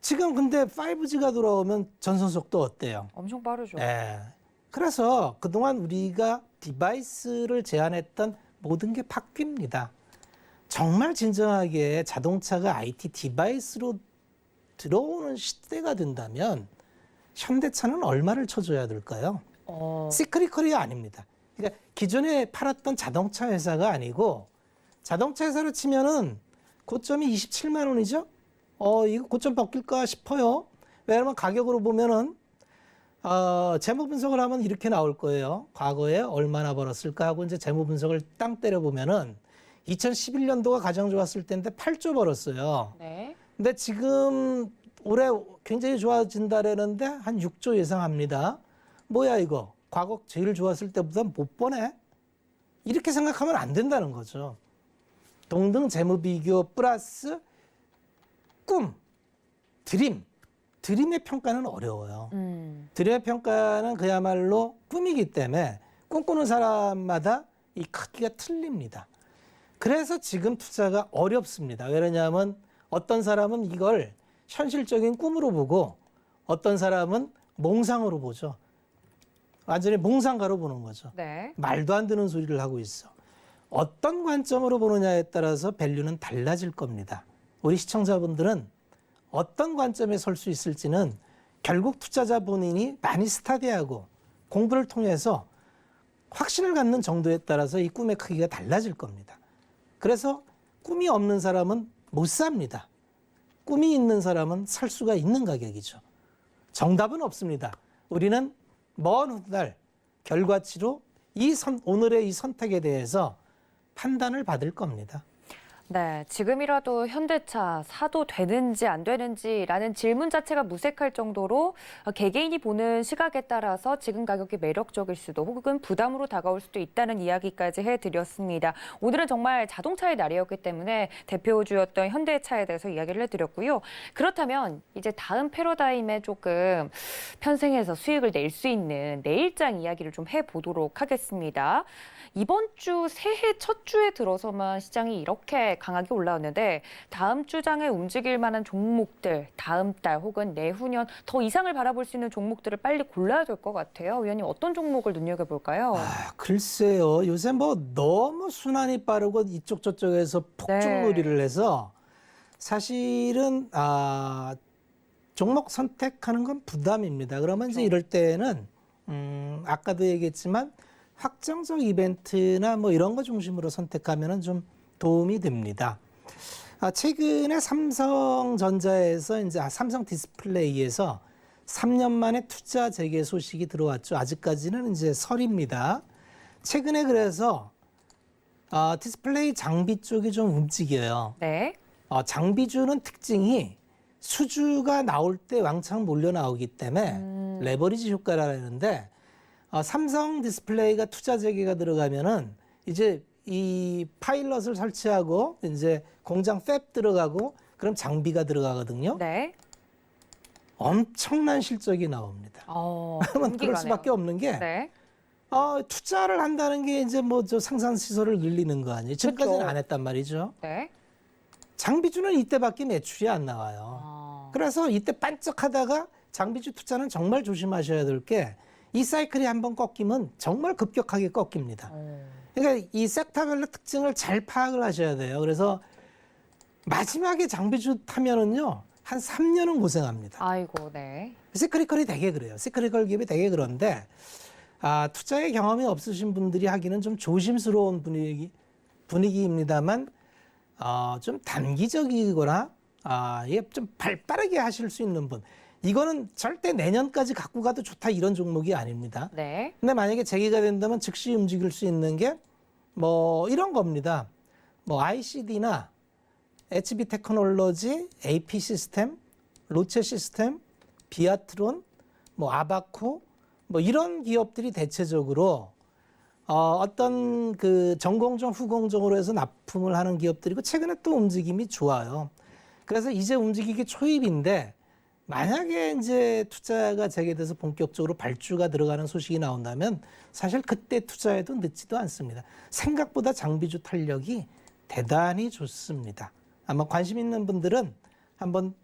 지금 근데 5G가 들어오면 전송 속도 어때요? 엄청 빠르죠. 예. 그래서 그동안 우리가 디바이스를 제한했던 모든 게 바뀝니다. 정말 진정하게 자동차가 IT 디바이스로 들어오는 시대가 된다면 현대차는 얼마를 쳐줘야 될까요? 시크릿컬이 아닙니다. 그러니까 기존에 팔았던 자동차 회사가 아니고 자동차 회사로 치면은 고점이 27만 원이죠? 이거 고점 바뀔까 싶어요. 왜냐하면 가격으로 보면은 재무 분석을 하면 이렇게 나올 거예요. 과거에 얼마나 벌었을까 하고 이제 재무 분석을 땅 때려 보면은 2011년도가 가장 좋았을 때인데 8조 벌었어요. 네. 근데 지금 올해 굉장히 좋아진다라는데 한 6조 예상합니다. 뭐야 이거? 과거 제일 좋았을 때보다 못 버네? 이렇게 생각하면 안 된다는 거죠. 동등 재무 비교 플러스 꿈, 드림의 평가는 어려워요. 드림의 평가는 그야말로 꿈이기 때문에 꿈꾸는 사람마다 이 크기가 틀립니다. 그래서 지금 투자가 어렵습니다. 왜냐하면 어떤 사람은 이걸 현실적인 꿈으로 보고 어떤 사람은 몽상으로 보죠. 완전히 몽상가로 보는 거죠. 네. 말도 안 되는 소리를 하고 있어. 어떤 관점으로 보느냐에 따라서 밸류는 달라질 겁니다. 우리 시청자분들은 어떤 관점에 설 수 있을지는 결국 투자자 본인이 많이 스타디하고 공부를 통해서 확신을 갖는 정도에 따라서 이 꿈의 크기가 달라질 겁니다. 그래서 꿈이 없는 사람은 못 삽니다. 꿈이 있는 사람은 살 수가 있는 가격이죠. 정답은 없습니다. 우리는 먼 훗날 결과치로 오늘의 이 선택에 대해서 판단을 받을 겁니다. 네, 지금이라도 현대차 사도 되는지 안 되는지라는 질문 자체가 무색할 정도로 개개인이 보는 시각에 따라서 지금 가격이 매력적일 수도 혹은 부담으로 다가올 수도 있다는 이야기까지 해드렸습니다. 오늘은 정말 자동차의 날이었기 때문에 대표주였던 현대차에 대해서 이야기를 해드렸고요. 그렇다면 이제 다음 패러다임에 조금 편승해서 수익을 낼 수 있는 내일장 이야기를 좀 해보도록 하겠습니다. 이번 주 새해 첫 주에 들어서만 시장이 이렇게 강하게 올라왔는데 다음 주장에 움직일 만한 종목들, 다음 달 혹은 내후년 더 이상을 바라볼 수 있는 종목들을 빨리 골라야 될 것 같아요. 위원님 어떤 종목을 눈여겨볼까요? 글쎄요. 요새 뭐 너무 순환이 빠르고 이쪽 저쪽에서 폭죽놀이를 해서 사실은 종목 선택하는 건 부담입니다. 그러면 이제 이럴 때는 아까도 얘기했지만 확정적 이벤트나 뭐 이런 거 중심으로 선택하면은 좀 도움이 됩니다. 최근에 삼성전자에서 이제 삼성 디스플레이에서 3년 만에 투자 재개 소식이 들어왔죠. 아직까지는 이제 설입니다. 최근에 그래서 디스플레이 장비 쪽이 좀 움직여요. 네. 장비주는 특징이 수주가 나올 때 왕창 몰려 나오기 때문에 레버리지 효과라는데 삼성 디스플레이가 투자 재개가 들어가면은 이제 이 파일럿을 설치하고 이제 공장 팹 들어가고 그럼 장비가 들어가거든요. 네. 엄청난 실적이 나옵니다. 그러면 그럴 수밖에 없는 게 네. 투자를 한다는 게 이제 뭐 저 생산 시설을 늘리는 거 아니에요. 지금까지는 그렇죠. 안 했단 말이죠. 네. 장비주는 이때밖에 매출이 안 나와요. 그래서 이때 반짝하다가 장비주 투자는 정말 조심하셔야 될 게 이 사이클이 한번 꺾이면 정말 급격하게 꺾입니다. 그러니까 이 섹터별로 특징을 잘 파악을 하셔야 돼요. 그래서 마지막에 장비주 타면은요, 한 3년은 고생합니다. 아이고, 네. 시크릿컬이 되게 그래요. 시크릿컬 기업이 되게 그런데, 투자의 경험이 없으신 분들이 하기는 좀 조심스러운 분위기입니다만, 좀 단기적이거나, 이게 좀 발빠르게 하실 수 있는 분. 이거는 절대 내년까지 갖고 가도 좋다 이런 종목이 아닙니다. 네. 근데 만약에 재개가 된다면 즉시 움직일 수 있는 게 뭐 이런 겁니다. 뭐 ICD나 HB 테크놀로지, AP 시스템, 로체 시스템, 비아트론, 뭐 아바코 뭐 이런 기업들이 대체적으로 어떤 그 전공정 후공정으로 해서 납품을 하는 기업들이고 최근에 또 움직임이 좋아요. 그래서 이제 움직이기 초입인데 만약에 이제 투자가 재개돼서 본격적으로 발주가 들어가는 소식이 나온다면 사실 그때 투자해도 늦지도 않습니다. 생각보다 장비주 탄력이 대단히 좋습니다. 아마 관심 있는 분들은 한번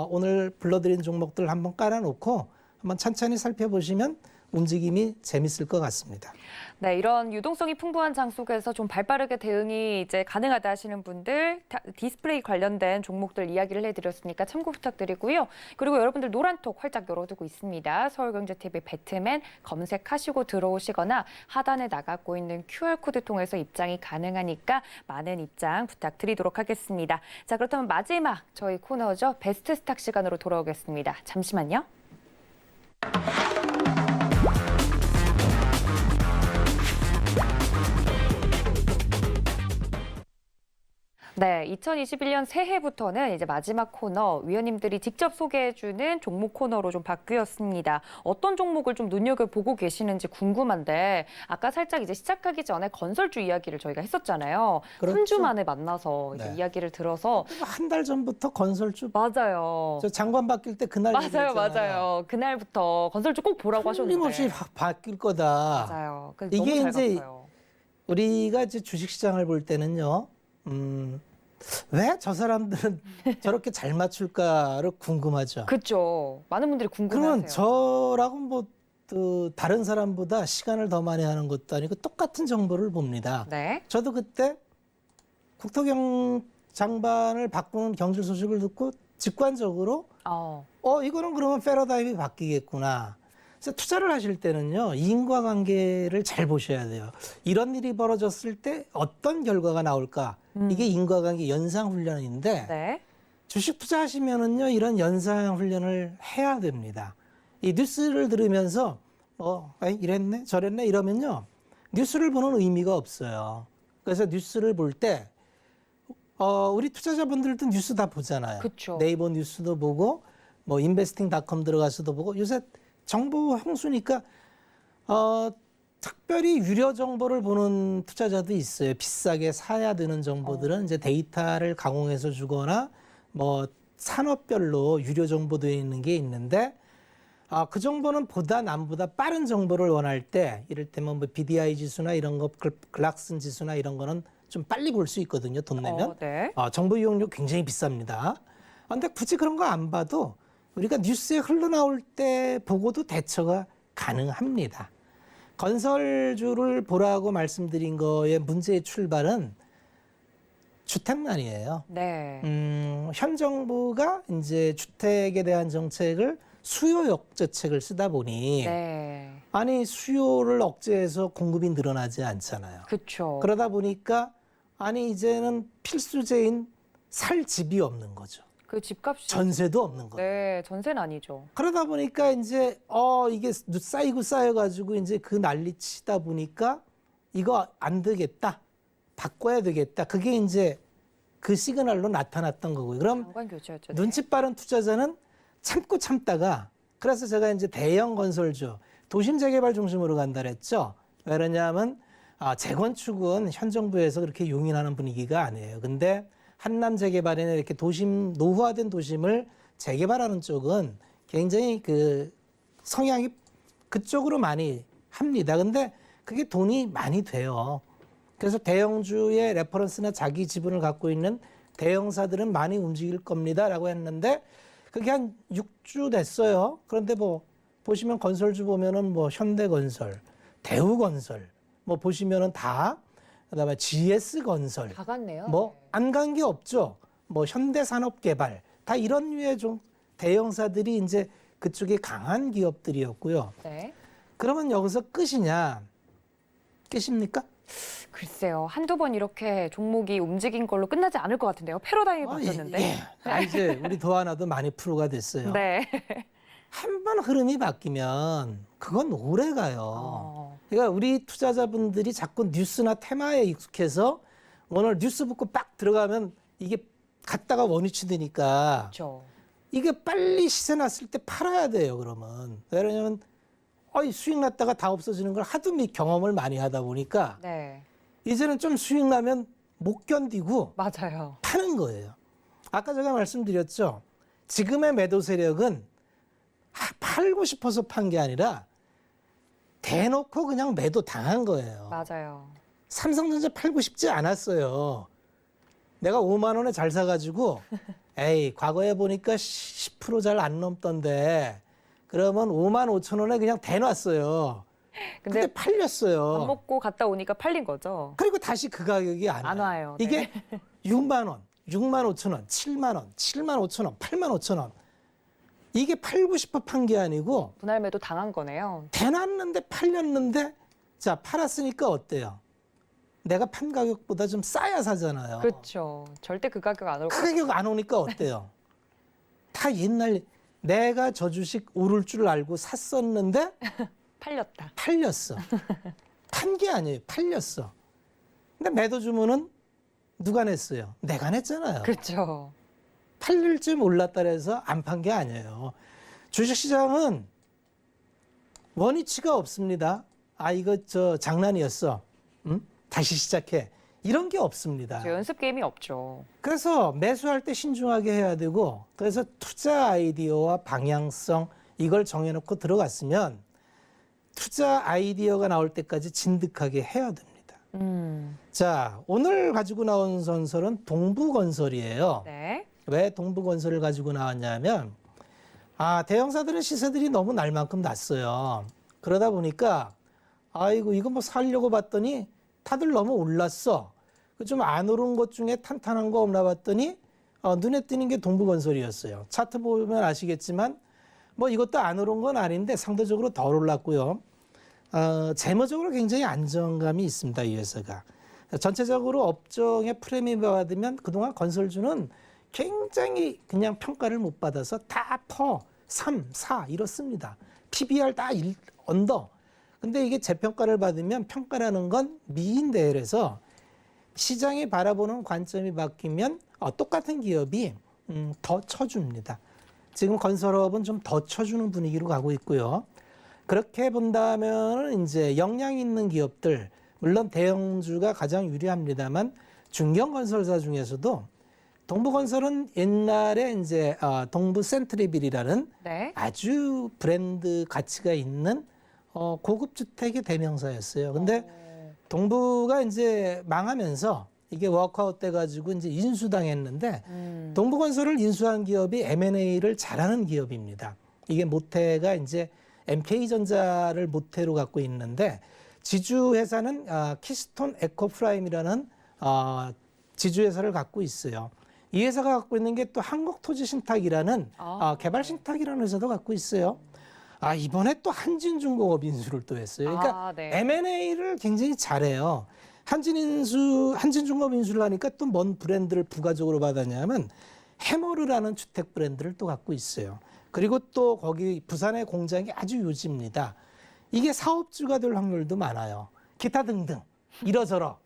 오늘 불러드린 종목들 한번 깔아놓고 한번 천천히 살펴보시면 움직임이 재밌을 것 같습니다. 네, 이런 유동성이 풍부한 장 속에서 좀 발빠르게 대응이 이제 가능하다 하시는 분들 디스플레이 관련된 종목들 이야기를 해드렸으니까 참고 부탁드리고요. 그리고 여러분들 노란톡 활짝 열어두고 있습니다. 서울경제TV 배트맨 검색하시고 들어오시거나 하단에 나가고 있는 QR코드 통해서 입장이 가능하니까 많은 입장 부탁드리도록 하겠습니다. 자, 그렇다면 마지막 저희 코너죠. 베스트 스탁 시간으로 돌아오겠습니다. 잠시만요. 네, 2021년 새해부터는 이제 마지막 코너 위원님들이 직접 소개해주는 종목 코너로 좀 바뀌었습니다. 어떤 종목을 좀 눈여겨보고 계시는지 궁금한데 아까 살짝 이제 시작하기 전에 건설주 이야기를 저희가 했었잖아요. 그렇죠. 3주 만에 만나서 이제 네. 이야기를 들어서 한 달 전부터 건설주 맞아요. 저 장관 바뀔 때 그날 맞아요. 그날부터 건설주 꼭 보라고 하셨는데. 틀림없이 바뀔 거다. 맞아요. 이게 너무 잘 이제 갔어요. 우리가 이제 주식시장을 볼 때는요. 왜 저 사람들은 저렇게 잘 맞출까를 궁금하죠. 그렇죠. 많은 분들이 궁금해하세요. 그러면 저라고 뭐 다른 사람보다 시간을 더 많이 하는 것도 아니고 똑같은 정보를 봅니다. 네. 저도 그때 국토경 장관을 바꾸는 경질 소식을 듣고 직관적으로 이거는 그러면 패러다임이 바뀌겠구나. 그래서 투자를 하실 때는요, 인과관계를 잘 보셔야 돼요. 이런 일이 벌어졌을 때 어떤 결과가 나올까? 이게 인과관계 연상훈련인데, 네. 주식 투자하시면은요, 이런 연상훈련을 해야 됩니다. 이 뉴스를 들으면서, 이랬네, 저랬네, 이러면요, 뉴스를 보는 의미가 없어요. 그래서 뉴스를 볼 때, 우리 투자자분들도 뉴스 다 보잖아요. 그쵸. 네이버 뉴스도 보고, 뭐, 인베스팅닷컴 들어가서도 보고, 요새 정보 홍수니까 특별히 유료 정보를 보는 투자자도 있어요. 비싸게 사야 되는 정보들은 이제 데이터를 가공해서 주거나 뭐 산업별로 유료 정보도 있는 게 있는데 그 정보는 보다 남보다 빠른 정보를 원할 때 이를테면 뭐 BDI 지수나 이런 거 글락슨 지수나 이런 거는 좀 빨리 볼 수 있거든요. 돈 내면. 네. 정보 이용료 굉장히 비쌉니다. 근데 굳이 그런 거 안 봐도 우리가 뉴스에 흘러나올 때 보고도 대처가 가능합니다. 건설주를 보라고 말씀드린 거의 문제의 출발은 주택난이에요. 네. 현 정부가 이제 주택에 대한 정책을 수요 억제책을 쓰다 보니 네. 아니 수요를 억제해서 공급이 늘어나지 않잖아요. 그렇죠. 그러다 보니까 아니 이제는 필수제인 살 집이 없는 거죠. 그 집값이 전세도 없는 거예요. 네, 전세는 아니죠. 그러다 보니까 이제 이게 쌓이고 쌓여가지고 이제 그 난리 치다 보니까 이거 안 되겠다, 바꿔야 되겠다. 그게 이제 그 시그널로 나타났던 거고요. 그럼 장관 교체였죠. 네. 눈치 빠른 투자자는 참고 참다가 그래서 제가 이제 대형 건설주, 도심 재개발 중심으로 간다 그랬죠. 왜 그러냐면 재건축은 현 정부에서 그렇게 용인하는 분위기가 아니에요. 근데 한남 재개발이나 이렇게 노후화된 도심을 재개발하는 쪽은 굉장히 그 성향이 그쪽으로 많이 합니다. 근데 그게 돈이 많이 돼요. 그래서 대형주의 레퍼런스나 자기 지분을 갖고 있는 대형사들은 많이 움직일 겁니다라고 했는데 그게 한 6주 됐어요. 그런데 뭐 보시면 건설주 보면은 뭐 현대건설, 대우건설 뭐 보시면은 다 그다음에 GS건설 다 갔네요. 뭐 안 간 게 없죠. 뭐 현대산업개발 다 이런 류의 좀 대형사들이 이제 그쪽에 강한 기업들이었고요. 네. 그러면 여기서 끝이냐? 끝입니까? 글쎄요. 한두 번 이렇게 종목이 움직인 걸로 끝나지 않을 것 같은데요. 패러다임이 바뀌었는데. 이제 우리 도하나도 많이 프로가 됐어요. 네. 한 번 흐름이 바뀌면 그건 오래 가요. 그러니까 우리 투자자분들이 자꾸 뉴스나 테마에 익숙해서 오늘 뉴스 붙고 빡 들어가면 이게 갔다가 원위치 되니까 그렇죠. 이게 빨리 시세 났을 때 팔아야 돼요. 그러면 왜냐면 수익 났다가 다 없어지는 걸 하도 경험을 많이 하다 보니까 네. 이제는 좀 수익 나면 못 견디고 맞아요. 파는 거예요. 아까 제가 말씀드렸죠. 지금의 매도 세력은 팔고 싶어서 판 게 아니라 대놓고 그냥 매도 당한 거예요. 맞아요. 삼성전자 팔고 싶지 않았어요. 내가 5만 원에 잘 사가지고 에이 과거에 보니까 10% 잘 안 넘던데 그러면 5만 5천 원에 그냥 대놨어요. 근데 근데 팔렸어요. 밥 먹고 갔다 오니까 팔린 거죠. 그리고 다시 그 가격이 안 안 와요. 네. 이게 6만 원, 6만 5천 원, 7만 원, 7만 5천 원, 8만 5천 원. 이게 팔고 싶어 판 게 아니고 분할 매도 당한 거네요. 대놨는데 팔렸는데 자 팔았으니까 어때요? 내가 판 가격보다 좀 싸야 사잖아요. 그렇죠. 절대 그 가격 안 올 그 거예요. 가격 안 오니까 어때요? 다 옛날 내가 저 주식 오를 줄 알고 샀었는데 팔렸다. 팔렸어. 판 게 아니에요. 팔렸어. 근데 매도 주문은 누가 냈어요? 내가 냈잖아요. 그렇죠. 팔릴 줄 몰랐다 해서 안 판 게 아니에요. 주식시장은 원위치가 없습니다. 아 이거 저 장난이었어. 응? 다시 시작해. 이런 게 없습니다. 저 연습 게임이 없죠. 그래서 매수할 때 신중하게 해야 되고 그래서 투자 아이디어와 방향성 이걸 정해놓고 들어갔으면 투자 아이디어가 나올 때까지 진득하게 해야 됩니다. 자, 오늘 가지고 나온 전설은 동부건설이에요. 네. 왜 동부건설을 가지고 나왔냐면 대형사들은 시세들이 너무 날 만큼 났어요. 그러다 보니까 아이고 이거 뭐 살려고 봤더니 다들 너무 올랐어. 좀 안 오른 것 중에 탄탄한 거 없나 봤더니 눈에 띄는 게 동부건설이었어요. 차트 보면 아시겠지만 뭐 이것도 안 오른 건 아닌데 상대적으로 덜 올랐고요. 재무적으로 굉장히 안정감이 있습니다. 이 회사가. 전체적으로 업종의 프레미엄을 받으면 그동안 건설주는 굉장히 그냥 평가를 못 받아서 다 3, 4 이렇습니다. PBR 다 언더. 근데 이게 재평가를 받으면 평가라는 건 미인대회라서 시장이 바라보는 관점이 바뀌면 똑같은 기업이 더 쳐줍니다. 지금 건설업은 좀 더 쳐주는 분위기로 가고 있고요. 그렇게 본다면 이제 역량 있는 기업들, 물론 대형주가 가장 유리합니다만 중견건설사 중에서도 동부건설은 옛날에 이제 동부센트리빌이라는 네. 아주 브랜드 가치가 있는 고급 주택의 대명사였어요. 근데 동부가 이제 망하면서 이게 워크아웃 돼가지고 이제 인수당했는데 동부건설을 인수한 기업이 M&A를 잘하는 기업입니다. 이게 모태가 이제 MK전자를 모태로 갖고 있는데 지주회사는 키스톤 에코프라임이라는 지주회사를 갖고 있어요. 이 회사가 갖고 있는 게 또 한국토지신탁이라는 개발신탁이라는 회사도 갖고 있어요. 이번에 또 한진중공업 인수를 또 했어요. 그러니까 네. M&A를 굉장히 잘해요. 한진중공업 인수를 하니까 또 뭔 브랜드를 부가적으로 받았냐면 해머르라는 주택 브랜드를 또 갖고 있어요. 그리고 또 거기 부산의 공장이 아주 요지입니다. 이게 사업주가 될 확률도 많아요. 기타 등등 이러저러.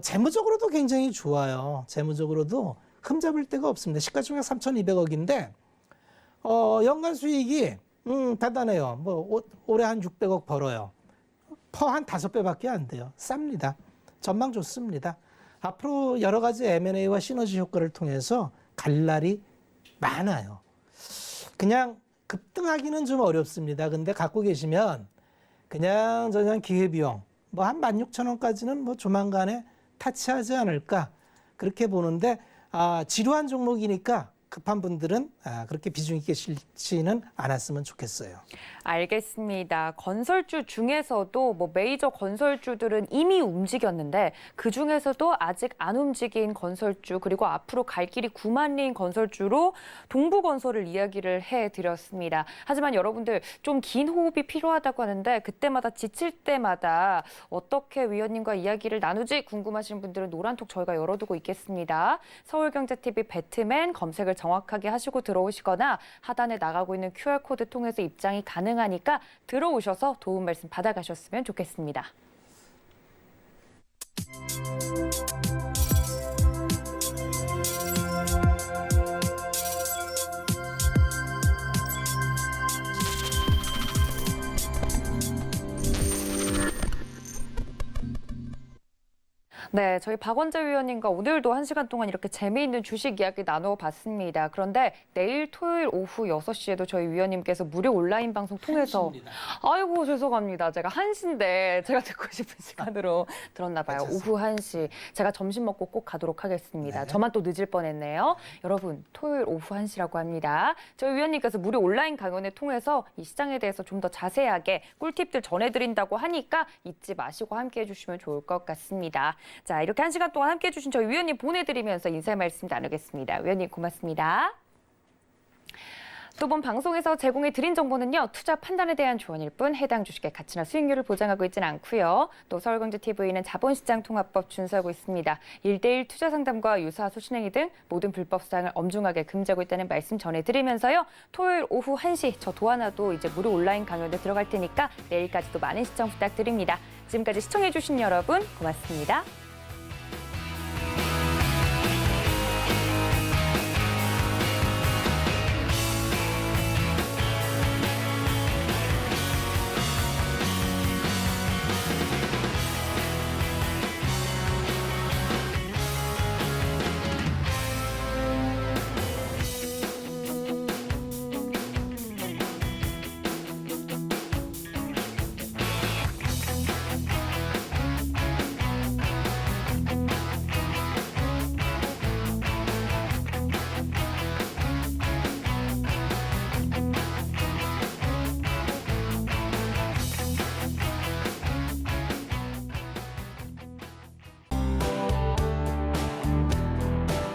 재무적으로도 굉장히 좋아요. 재무적으로도 흠잡을 데가 없습니다. 시가총액 3,200억인데 연간 수익이 대단해요. 뭐 올해 한 600억 벌어요. 퍼 한 5배밖에 안 돼요. 쌉니다. 전망 좋습니다. 앞으로 여러 가지 M&A와 시너지 효과를 통해서 갈 날이 많아요. 그냥 급등하기는 좀 어렵습니다. 근데 갖고 계시면 그냥 기회비용 뭐 한 16,000원까지는 뭐 조만간에 타치하지 않을까 그렇게 보는데 지루한 종목이니까 급한 분들은 그렇게 비중 있게 실지는 않았으면 좋겠어요. 알겠습니다. 건설주 중에서도 뭐 메이저 건설주들은 이미 움직였는데 그 중에서도 아직 안 움직인 건설주 그리고 앞으로 갈 길이 구만리인 건설주로 동부건설을 이야기를 해드렸습니다. 하지만 여러분들 좀 긴 호흡이 필요하다고 하는데 그때마다 지칠 때마다 어떻게 위원님과 이야기를 나누지 궁금하신 분들은 노란톡 저희가 열어두고 있겠습니다. 서울경제TV 배트맨 검색을 정확하게 하시고 들어오시거나 하단에 나가고 있는 QR코드 통해서 입장이 가능하니까 들어오셔서 도움 말씀 받아가셨으면 좋겠습니다. 네, 저희 박원재 위원님과 오늘도 1시간 동안 이렇게 재미있는 주식 이야기 나눠봤습니다. 그런데 내일 토요일 오후 6시에도 저희 위원님께서 무료 온라인 방송 통해서 아이고 죄송합니다. 제가 1시인데 제가 듣고 싶은 시간으로 들었나 봐요. 오후 1시. 제가 점심 먹고 꼭 가도록 하겠습니다. 네. 저만 또 늦을 뻔했네요. 여러분, 토요일 오후 1시라고 합니다. 저희 위원님께서 무료 온라인 강연을 통해서 이 시장에 대해서 좀 더 자세하게 꿀팁들 전해드린다고 하니까 잊지 마시고 함께해 주시면 좋을 것 같습니다. 자, 이렇게 1시간 동안 함께해 주신 저희 위원님 보내드리면서 인사의 말씀 나누겠습니다. 위원님 고맙습니다. 또 본 방송에서 제공해 드린 정보는요. 투자 판단에 대한 조언일 뿐 해당 주식의 가치나 수익률을 보장하고 있지는 않고요. 또 서울경제TV는 자본시장통합법 준수하고 있습니다. 1:1 투자 상담과 유사 소신행위 등 모든 불법 사항을 엄중하게 금지하고 있다는 말씀 전해드리면서요. 토요일 오후 1시 저 도하나도 이제 무료 온라인 강연에 들어갈 테니까 내일까지도 많은 시청 부탁드립니다. 지금까지 시청해 주신 여러분 고맙습니다.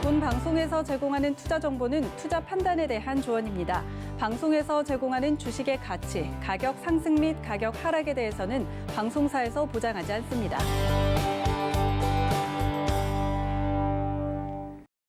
본 방송에서 제공하는 투자 정보는 투자 판단에 대한 조언입니다. 방송에서 제공하는 주식의 가치, 가격 상승 및 가격 하락에 대해서는 방송사에서 보장하지 않습니다.